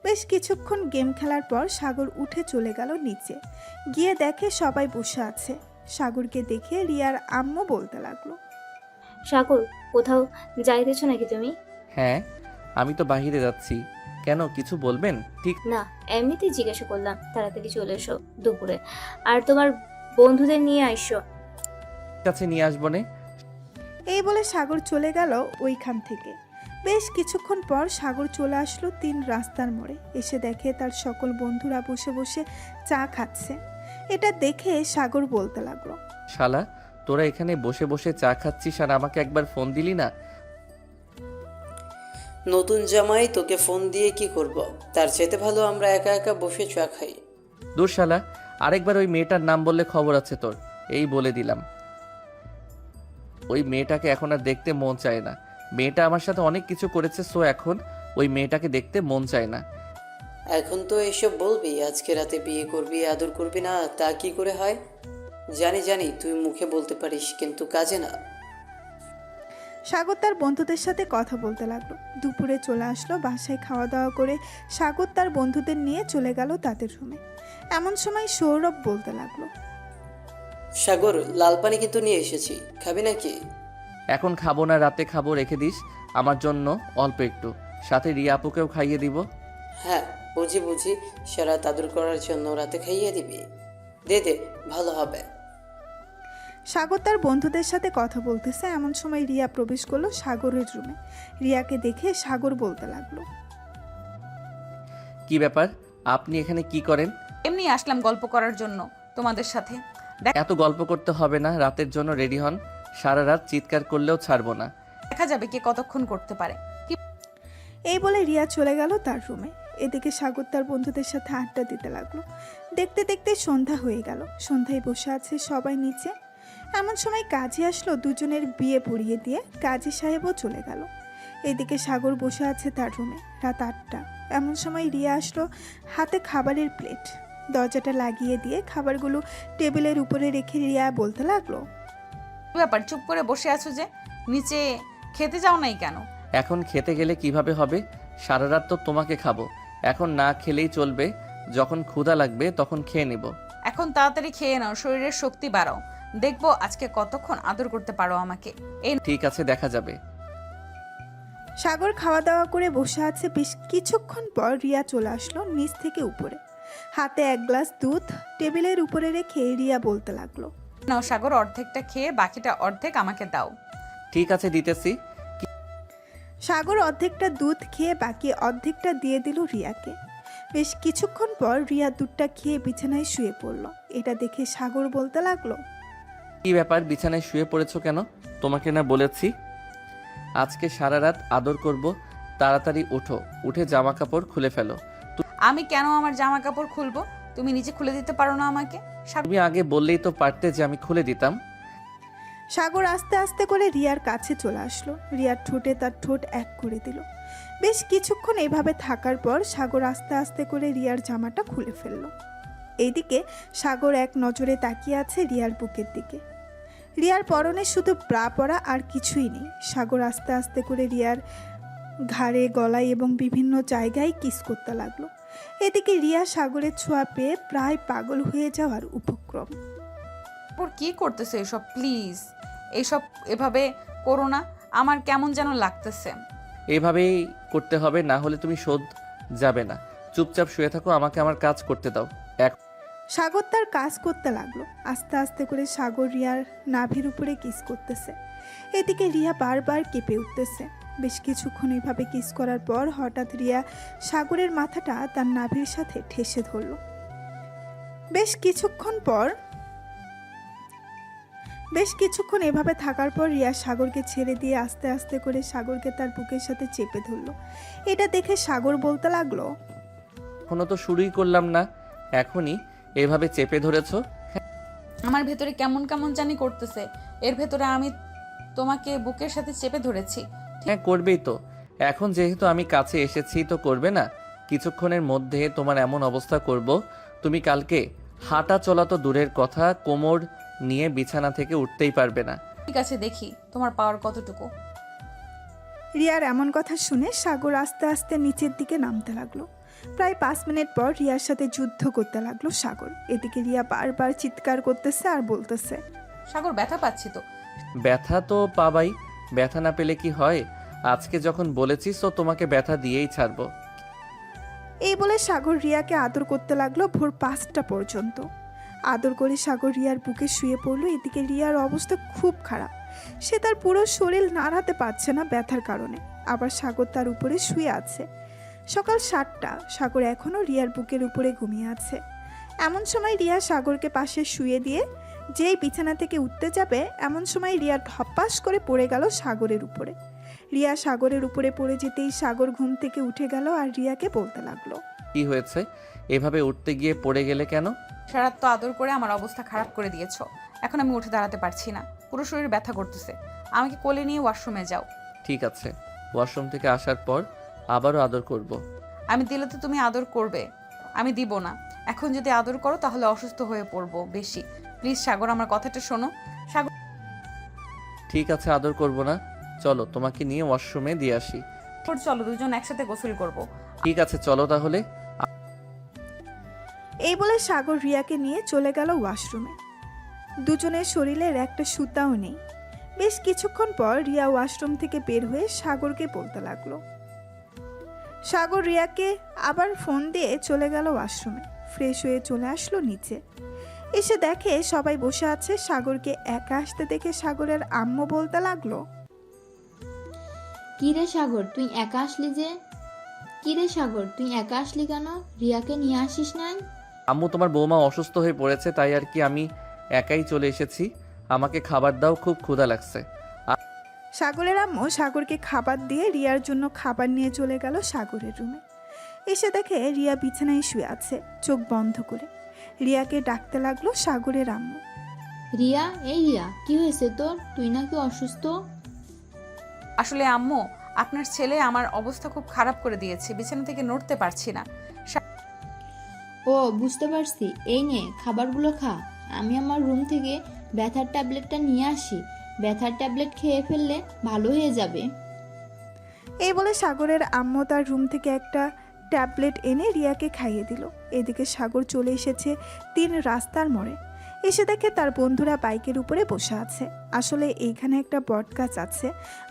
বেশ কিছুক্ষণ গেম খেলার পর সাগর উঠে চলে গেল নিচে। গিয়ে দেখে সবাই বসে আছে। সাগরকে দেখে রিয়ার আম্মু বলতে লাগলো, সাগর, কোথাও যাইতেছো নাকি তুমি? হ্যাঁ, আমি তো বাইরে যাচ্ছি। কেন, কিছু বলবেন? ঠিক না, এমনিতেই জিজ্ঞাসা করলাম। তাড়াতাড়ি চলে এসো দুপুরে, আর তোমার বন্ধুদের নিয়ে আইসো। কাছে নিয়ে আসবো নে। এই বলে সাগর চলে গেল ওইখান থেকে। বেশ কিছুক্ষণ পর সাগর চলে আসলো 3 রাস্তার মোড়ে। এসে দেখে তার সকল বন্ধুরা বসে বসে চা খাচ্ছে। এটা দেখে সাগর বলতে লাগলো, শালা, তোরা এখানে বসে বসে চা খাচ্ছিস আর আমাকে একবার ফোন দিলি না? নতুন জামাই তোকে ফোন দিয়ে কি করব? তার চাইতে ভালো আমরা একা একা বসে চা খাই। দূর শালা, আরেকবার ওই মেয়েটার নাম বললে খবর আছে তোর, এই বলে দিলাম। ওই মেয়েটাকে এখন আর দেখতে মন চায় না। মেয়েটা আমার সাথে অনেক কিছু করেছে, সো এখন ওই মেয়েটাকে দেখতে মন চায় না। এখন তো এসব বলবি, আজকে রাতে বিয়ে করবি, আদর করবি না, তা কি করে হয়? জানি জানি তুই মুখে বলতে পারিস, কিন্তু কাজে না। সাগর তার বন্ধুদের সাথে কথা বলতে লাগলো। দুপুরে চলে আসলো বাসায়, খাওয়া দাওয়া করে সাগর তার বন্ধুদের নিয়ে চলে গেল তাদের রুমে। এমন সময় সৌরভ বলতে লাগলো, সাগর, লাল পানি কিন্তু নিয়ে এসেছি, খাবি নাকি? এখন খাবো না, রাতে খাবো, রেখে দিস আমার জন্য অল্প একটু, সাথে রিয়া আপুকেও খাইয়ে দিব। হ্যাঁ, বুঝি বুঝি, সারা আদর করার জন্য রাতে খাইয়ে দিবি। দে দে, ভালো হবে। সাগর তার বন্ধুদের সাথে কথা বলতেছে। এমন সময় রিয়া প্রবেশ করলো সাগরের রুমে। রিয়াকে দেখে সাগর বলতে লাগলো, কি ব্যাপার, আপনি এখানে কি করেন? এমনি আসলাম গল্প করার জন্য তোমাদের সাথে। এত গল্প করতে হবে না, রাতের জন্য রেডি হন, সারা রাত চিৎকার করলেও ছাড়বো না। দেখা যাবে কে কতক্ষণ করতে পারে। এই বলে রিয়া চলে গেল তার রুমে। এদিকে সাগর তার বন্ধুদের সাথে আড্ডা দিতে লাগলো। দেখতে দেখতে সন্ধ্যা হয়ে গেল। সন্ধ্যায় বসে আছে সবাই নিচে। এমন সময় কাজী আসলো, দুজনের বিয়ে পড়িয়ে দিয়ে কাজী সাহেবও চলে গেল। এদিকে সাগর বসে আছে তার রুমে। রাত 8টা। এমন সময় রিয়া আসলো, হাতে খাবারের প্লেট। দরজাটা লাগিয়ে দিয়ে খাবারগুলো টেবিলের উপরে রেখে রিয়া বলতে লাগলো, কি ব্যাপার, চুপ করে বসে আছো যে? নিচে খেতে যাও নাই কেন? এখন খেতে গেলে কিভাবে হবে? সারা রাত তো তোমাকে খাবো, এখন না খেলেই চলবে, যখন ক্ষুধা লাগবে তখন খেয়ে নিব। এখন তাড়াতাড়ি খেয়ে নাও, শরীরের শক্তি বাড়াও, দেখবো আজকে কতক্ষণ আদর করতে পারো আমাকে। এই ঠিক আছে, দেখা যাবে। সাগর খাওয়া দাওয়া করে বসে আছে। বেশ কিছুক্ষণ পর রিয়া চলে আসলো নিচ থেকে উপরে। হাতে 1 গ্লাস দুধ টেবিলের উপরে রেখে রিয়া বলতে লাগলো, নাও সাগর, অর্ধেকটা খেয়ে বাকিটা অর্ধেক আমাকে দাও। ঠিক আছে, দিতেছি। সাগর অর্ধেকটা দুধ খেয়ে বাকি অর্ধেকটা দিয়ে দিল রিয়াকে। বেশ কিছুক্ষণ পর রিয়া দুধটা খেয়ে বিছানায় শুয়ে পড়ল। এটা দেখে সাগর বলতে লাগলো, কি ব্যাপার, বিছানায় শুয়ে পড়েছো কেন? তোমাকে না বলেছি আজকে সারা রাত আদর করব, তাড়াতাড়ি ওঠো, উঠে জামা কাপড় খুলে ফেলো। আমি কেন আমার জামা কাপড় খুলবো? তুমি নিজে খুলে দিতে পারো না আমাকে? তুমি আগে বললেই তো পারতে যে আমি খুলে দিতাম। সাগর আস্তে আস্তে করে রিয়ার কাছে চলে আসলো। রিয়ার ঠোঁটে তার ঠোঁট এক করে দিল। বেশ কিছুক্ষণ এভাবে থাকার পর সাগর আস্তে আস্তে করে রিয়ার জামাটা খুলে ফেলল। এইদিকে সাগর এক নজরে তাকিয়ে আছে রিয়ার বুকের দিকে। রিয়ার পরনে শুধু ব্রা পরা, আর কিছুই নেই। সাগর আস্তে আস্তে করে রিয়ার ঘাড়ে, গলায় এবং বিভিন্ন জায়গায় কিস করতে লাগলো। এদিকে রিয়া সাগরের ছোঁয়া পেয়ে প্রায় পাগল হয়ে যাওয়ার উপক্রম। কি করতেছে এসব? প্লিজ এইসব এভাবে করো না, আমার কেমন যেন লাগতেছে। এভাবেই করতে হবে, না হলে তুমি শোধ যাবে না। চুপচাপ শুয়ে থাকো, আমাকে আমার কাজ করতে দাও। সাগর তার কাজ করতে লাগলো। আস্তে আস্তে করে সাগর রিয়ার নাভির উপরে কিস করতেছে। এদিকে রিয়া বারবার কেঁপে উঠতেছে। বেশ কিছুক্ষণ এভাবে কিস করার পর হঠাৎ রিয়া সাগরের মাথাটা তার নাভির সাথে ঠেসে ধরল। বেশ কিছুক্ষণ এভাবে থাকার পর রিয়া সাগরকে ছেড়ে দিয়ে আস্তে আস্তে করে সাগরকে তার বুকের সাথে চেপে ধরলো। এটা দেখে সাগর বলতে লাগলো, এখনো তো শুরুই করলাম না, এখনই এভাবে চেপে ধরেছো? আমার ভেতরে কেমন কেমন জানি করতেছে, এর ভেতরে আমি তোমাকে বুকের সাথে চেপে ধরেছি। হ্যাঁ, করবেই তো, এখন যেহেতু আমি কাছে এসেছি তো করবে না? কিছুক্ষণের মধ্যে তোমার এমন অবস্থা করব, তুমি কালকে হাঁটা চলা তো দূরের কথা, কোমর নিয়ে বিছানা থেকে উঠতেই পারবে না। ঠিক আছে, দেখি তোমার পাওয়ার কতটুকু। রিয়ার এমন কথা শুনে সাগর আস্তে আস্তে নিচের দিকে নামতে লাগলো। প্রায় 5 মিনিট পর রিয়ার সাথে যুদ্ধ করতে লাগলো সাগর। এদিকে রিয়া বারবার চিৎকার করতেছে আর বলতেছে, সাগর ব্যথা পাচ্ছি তো। ব্যথা তো পাবাই, ব্যথা না পেলে কি হয়? আজকে যখন বলেছিস তো তোমাকে ব্যথা দিয়েই ছাড়বো। এই বলে সাগর রিয়াকে আদর করতে লাগলো ভোর 5টা পর্যন্ত। আদর করে সাগর রিয়ার বুকে শুয়ে পড়লো। এদিকে রিয়ার অবস্থা খুব খারাপ। সে তার পুরো শরীর নাড়াতে পারছে না ব্যথার কারণে। আবার সাগর তার উপরে শুয়ে আছে। সকাল 7টা। সাগর এখনও রিয়ার বুকের উপরে ঘুমিয়ে আছে। এমন সময় রিয়া সাগরকে পাশে শুয়ে দিয়ে যেই বিছানা থেকে উঠতে যাবে, এমন সময় রিয়া ধপাস করে পড়ে গেল সাগরের উপরে। রিয়া সাগরের উপরে পড়ে যেতেই সাগর ঘুম থেকে উঠে গেল আর রিয়াকে বলতে লাগলো। কি হয়েছে? এভাবে উঠতে গিয়ে পড়ে গেলে কেন? সারাত তো আদর করে আমার অবস্থা খারাপ করে দিয়েছো। এখন আমি উঠে দাঁড়াতে পারছি না, পুরো শরীর ব্যথা করতেছে। আমাকে কোলে নিয়ে ওয়াশরুমে যাও। ঠিক আছে, ওয়াশরুম থেকে আসার পর আবারও আদর করব। আমি দিলে তো তুমি আদর করবে, আমি দিব না। এখন যদি আদর করো তাহলে অসুস্থ হয়ে পড়বো বেশি। প্লিজ সাগর, আমার কথাটা শোনো। সাগর, ঠিক আছে, আদর করব না। চলো তোমাকে নিয়ে ওয়াশরুমে দিয়ে আসি। চলো দুজন একসাথে গোসল করব। ঠিক আছে, চলো তাহলে। এই বলে সাগর রিয়াকে নিয়ে চলে গেল ওয়াশরুমে। দুজনের শরীরের একটা সুতাও নেই। বেশ কিছুক্ষণ পর রিয়া ওয়াশরুম থেকে বের হয়ে সাগরকে বলতে লাগলো। সাগর রিয়াকে আবার ফোন দিয়ে চলে গেল ওয়াশরুমে। ফ্রেশ হয়ে চলে আসলো নিচে। এসে দেখে সবাই বসে আছে। সাগরকে একা আসতে দেখে সাগরের আম্মু বলতে লাগলো, কি রে সাগর তুই একা আসলি যে? কি রে সাগর তুই একা আসলি কেন? রিয়াকে নিয়ে আসিস নাই? আম্মু, তোমার বৌমা অসুস্থ হয়ে পড়েছে, তাই আর কি আমি একাই চলে এসেছি। আমাকে খাবার দাও, খুব ক্ষুধা লাগছে। সাগরের আম্মু সাগরকে খাবার দিয়ে রিয়ার জন্য খাবার নিয়ে চলে গেল সাগরের রুমে। এসে দেখে রিয়া বিছানায় শুয়ে আছে, চোখ বন্ধ করে। রিয়াকে ডাকতে লাগলো সাগরের আম্মু। রিয়া, এই রিয়া, কি হয়েছে তোর? তুই নাকি অসুস্থ? আসলে আম্মু, আপনার ছেলে আমার অবস্থা খুব খারাপ করে দিয়েছে, বিছানা থেকে নড়তে পারছি না। ও বুঝতে পারছি, এই নে খাবারগুলো খা। আমি আমার রুম থেকে ব্যথার ট্যাবলেটটা নিয়ে আসি। ব্যথার ট্যাবলেট খেয়ে ফেললে ভালো হয়ে যাবে। এই বলে সাগরের আম্মু তার রুম থেকে একটা ট্যাবলেট এনে রিয়াকে খাইয়ে দিল। এদিকে সাগর চলে এসেছে 3 রাস্তার মোড়ে। এসে দেখে তার বন্ধুরা বাইকের উপরে বসে আছে। আসলে এইখানে একটা বটগাছ আছে,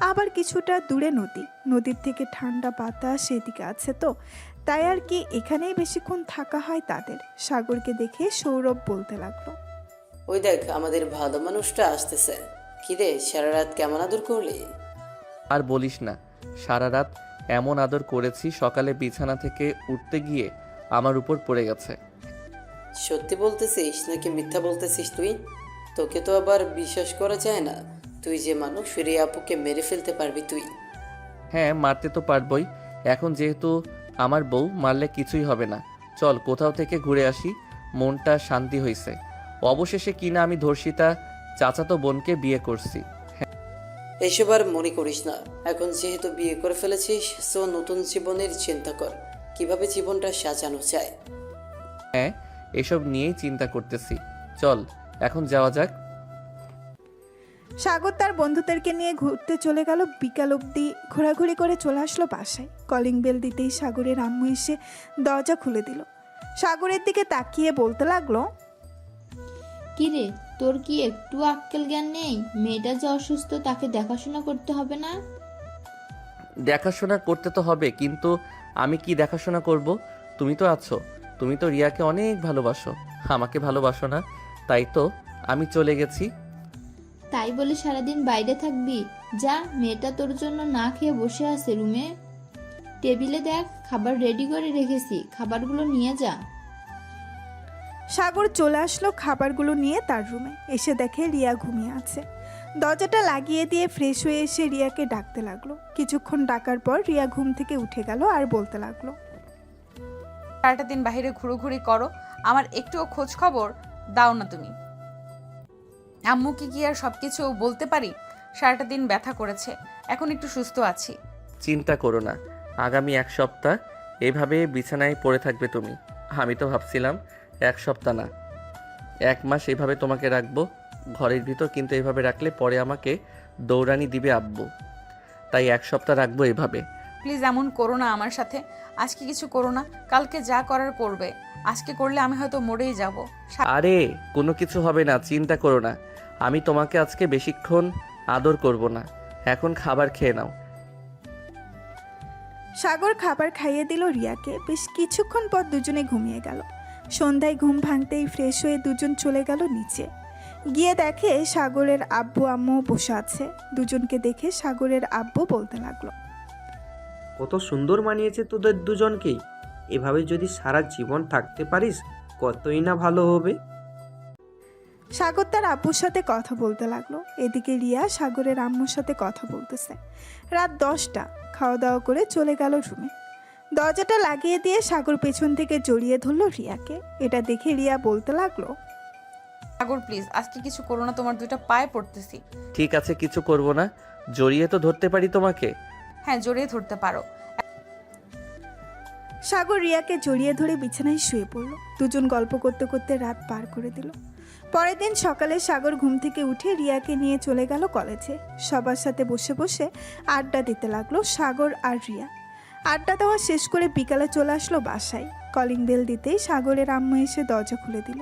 আবার কিছুটা দূরে নদী। নদীর থেকে ঠান্ডা বাতাস সেদিকে আছে, তো তাই আর কি এখানেই বেশিক্ষণ থাকা হয় তাদের। সাগরকে দেখে সৌরভ বলতে লাগলো, ওই দেখ আমাদের ভালো মানুষটা আসতেছে। কি রে, সারা রাত কেমন আদর করলি? আর বলিস না, সারা রাত এমন আদর করেছি, সকালে বিছানা থেকে উঠতে গিয়ে আমার উপর পড়ে গেছে। সত্যি বলতেছিস নাকি মিথ্যা বলতেছিস তুই? তোকে তো আবার বিশ্বাস করা যায় না। তুই যে মানুষ, রিয়া আপুকে মেরে ফেলতে পারবি তুই? হ্যাঁ, মারতে তো পারবই। এখন যেহেতু আমার বউ, মারলে কিছুই হবে না। চল কোথাও থেকে ঘুরে আসি, মনটা শান্তি হয়েছে। অবশেষে কিনা আমি ধর্ষিতা চাচাতো বোনকে বিয়ে করছি। এসব আর মনে করিস না। এখন যেহেতু বিয়ে করে ফেলেছিস, সো নতুন জীবনের চিন্তা কর, কিভাবে জীবনটা সাজানো যায়। হ্যাঁ, এসব নিয়েই চিন্তা করতেছি। চল এখন যাওয়া যাক। সাগর তার বন্ধুদেরকে নিয়ে ঘুরতে চলে গেল। বিকাল অবধি ঘোরাঘুরি করে চলে আসলো বাসায়। কলিং বেল দিতেই সাগরের আম্মু এসে দরজা খুলে দিল। সাগরের দিকে তাকিয়ে বলতে লাগলো, কি রে, তোর কি একটু আক্কেল জ্ঞান নেই? মেয়েটা যে অসুস্থ, তাকে দেখাশোনা করতে হবে না? দেখাশোনা করতে তো হবে, কিন্তু আমি কি দেখাশোনা করব? তুমি তো আছো, তুমি তো রিয়াকে অনেক ভালোবাসো, আমাকে ভালোবাসো না। তাই তো আমি চলে গেছি। তাই বলে সারাদিন বাইরে থাকবি? যা, মেয়েটা তোর জন্য না খেয়ে বসে আছে রুমে। টেবিলে দেখ, খাবার রেডি করে রেখেছি, খাবারগুলো নিয়ে যা। সাগর চলে আসলো খাবারগুলো নিয়ে তার রুমে। এসে দেখে রিয়া ঘুমিয়ে আছে। দরজাটা লাগিয়ে দিয়ে ফ্রেশ হয়ে এসে রিয়াকে ডাকতে লাগলো। কিছুক্ষণ ডাকার পর রিয়া ঘুম থেকে উঠে গেল আর বলতে লাগলো, সারাটা দিন বাইরে ঘুরোঘুরি করো, আমার একটুও খোঁজ খবর দাও না তুমি। আম্মুকে কি আর সবকিছু বলতে পারি? সারাটা দিন ব্যথা করেছে, এখন একটু সুস্থ আছি। চিন্তা করো না, আগামী 1 সপ্তাহ এভাবে বিছানায় পড়ে থাকবে তুমি। আমি তো ভাবছিলাম 1 সপ্তাহ না, 1 মাস এভাবে তোমাকে রাখবো ঘরের ভিতর, কিন্তু এভাবে রাখলে পরে আমাকে দৌড়ানি দিবে আব্বু। তাই 1 সপ্তাহ রাখবো এভাবে। প্লিজ এমন করো না আমার সাথে। আজকে কিছু করো না, কালকে যা করার করবে। আজকে করলে আমি হয়তো মরেই যাব। আরে কোনো কিছু হবে না, চিন্তা করো না। আমি তোমাকে আজকে বেশিক্ষণ আদর করব না। এখন খাবার খেয়ে নাও। সাগর খাবার খাইয়ে দিল রিয়াকে। বেশ কিছুক্ষণ পর দুজনে ঘুমিয়ে গেল। সন্ধ্যায় ঘুম ভাঙতেই ফ্রেশ হয়ে দুজন চলে গেল নিচে। গিয়ে দেখে সাগরের আব্বু আম্মু বসে আছে। দুজনকে দেখে সাগরের আব্বু বলতে লাগলো, কত সুন্দর মানিয়েছে তোদের দুজনকেই। এভাবে যদি সারা জীবন থাকতে পারিস, কতই না ভালো হবে। সাগর তার আব্বুর সাথে কথা বলতে লাগলো। এদিকে রিয়া সাগরের আম্মুর সাথে কথা বলতেছে। রাত 10টা। খাওয়া দাওয়া করে চলে গেল রুমে। দরজাটা লাগিয়ে দিয়ে সাগর পেছন থেকে জড়িয়ে ধরলো রিয়াকে। এটা দেখে রিয়া বলতে লাগলো, সাগর প্লিজ আজকে কিছু করো না, তোমার দুইটা পায়ে পড়তেছি। ঠিক আছে, কিছু করব না। জড়িয়ে তো ধরতে পারি তোমাকে। হ্যাঁ, জড়িয়ে ধরতে পারো। সাগর রিয়াকে জড়িয়ে ধরে বিছানায় শুয়ে পড়ল। দুজন গল্প করতে করতে রাত পার করে দিল। পরের দিন সকালে সাগর ঘুম থেকে উঠে রিয়াকে নিয়ে চলে গেল কলেজে। সবার সাথে বসে বসে আড্ডা দিতে লাগলো সাগর আর রিয়া। আড্ডা দেওয়া শেষ করে বিকালে চলে আসলো বাসায়। কলিং বেল দিতেই সাগরের আম্মু এসে দরজা খুলে দিল।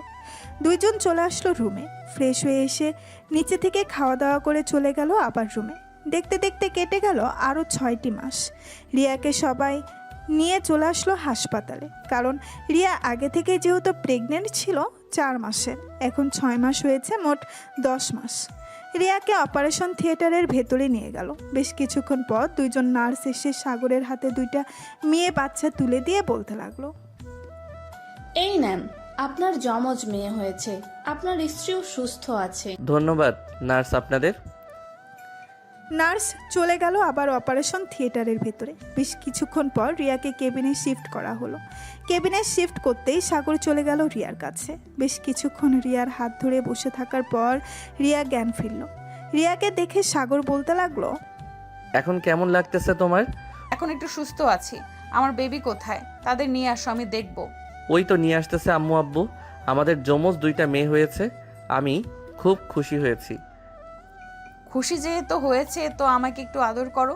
দুইজন চলে আসলো রুমে। ফ্রেশ হয়ে এসে নিচে থেকে খাওয়া দাওয়া করে চলে গেল আবার রুমে। দেখতে দেখতে কেটে গেল আরও 6টি মাস। রিয়াকে সবাই নিয়ে চলে আসলো হাসপাতালে, কারণ রিয়া আগে থেকে যেহেতু প্রেগনেন্ট ছিল 4 মাসের, এখন 6 মাস হয়েছে, মোট 10 মাস। রিয়াকে অপারেশন থিয়েটারের ভেতরে নিয়ে গেল। বেশ কিছুক্ষণ পর দুইজন নার্স এসে সাগরের হাতে 2টা মেয়ে বাচ্চা তুলে দিয়ে বলতে লাগলো, এই নেন, আপনার যমজ মেয়ে হয়েছে, আপনার স্ত্রীও সুস্থ আছে। ধন্যবাদ নার্স আপনাদের। নার্স চলে গেল আবার অপারেশন থিয়েটারের ভেতরে। বেশ কিছুক্ষণ পর রিয়াকে কেবিনে শিফট করা হলো। কেবিনে শিফট করতেই সাগর চলে গেল রিয়ার কাছে। বেশ কিছুক্ষণ রিয়ার হাত ধরে বসে থাকার পর রিয়া জ্ঞান ফিরল। রিয়াকে দেখে সাগর বলতে লাগলো, এখন কেমন লাগতেছে তোমার? এখন একটু সুস্থ আছি। আমার বেবি কোথায়? তাদের নিয়ে আসো, আমি দেখব। ওই তো নিয়ে আসতেছে আম্মু আব্বু। আমাদের যমজ 2টা মেয়ে হয়েছে। আমি খুব খুশি হয়েছি। খুশি যেহেতু হয়েছে তো আমাকে একটু আদর করো।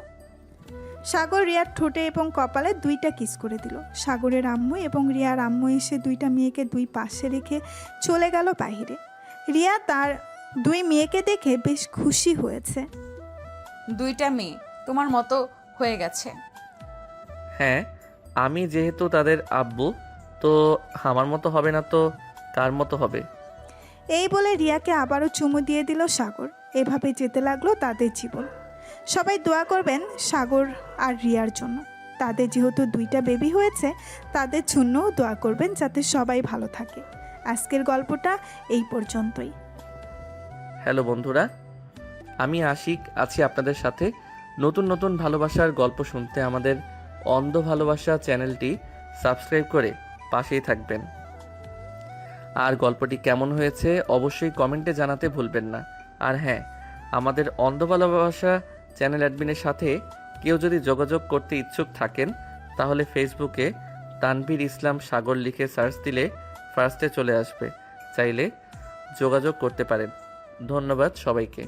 সাগর রিয়ার ঠোঁটে এবং কপালে 2টা কিস করে দিল। সাগরের আম্মু এবং রিয়ার আম্মু এসে 2টা মেয়েকে 2 পাশে রেখে চলে গেল বাইরে। রিয়া তার 2 মেয়েকে দেখে বেশ খুশি হয়েছে। 2টা মেয়ে তোমার মতো হয়ে গেছে। হ্যাঁ, আমি যেহেতু তাদের আব্বু, তো আমার মতো হবে না তো কার মতো হবে? এই বলে রিয়াকে আবারও চুমু দিয়ে দিল সাগর। এভাবে যেতে লাগলো তাদের জীবন। সবাই দোয়া করবেন সাগর আর রিয়ার জন্য। তাদের যেহেতু 2টা বেবি হয়েছে, তাদের জন্যও দোয়া করবেন যাতে সবাই ভালো থাকে। আজকের গল্পটা এই পর্যন্তই। হ্যালো বন্ধুরা, আমি আশিক আছি আপনাদের সাথে। নতুন নতুন ভালোবাসার গল্প শুনতে আমাদের অন্ধ ভালোবাসা চ্যানেলটি সাবস্ক্রাইব করে পাশেই থাকবেন। আর গল্পটি কেমন হয়েছে অবশ্যই কমেন্টে জানাতে ভুলবেন না। আর হ্যাঁ, আমাদের অন্ধ ভালোবাসা চ্যানেল অ্যাডমিনের সাথে কেউ যদি যোগাযোগ করতে ইচ্ছুক থাকেন, তাহলে ফেসবুকে তানভীর ইসলাম সাগর লিখে সার্চ দিলে ফার্স্টে চলে আসবে। চাইলে যোগাযোগ করতে পারেন। ধন্যবাদ সবাইকে।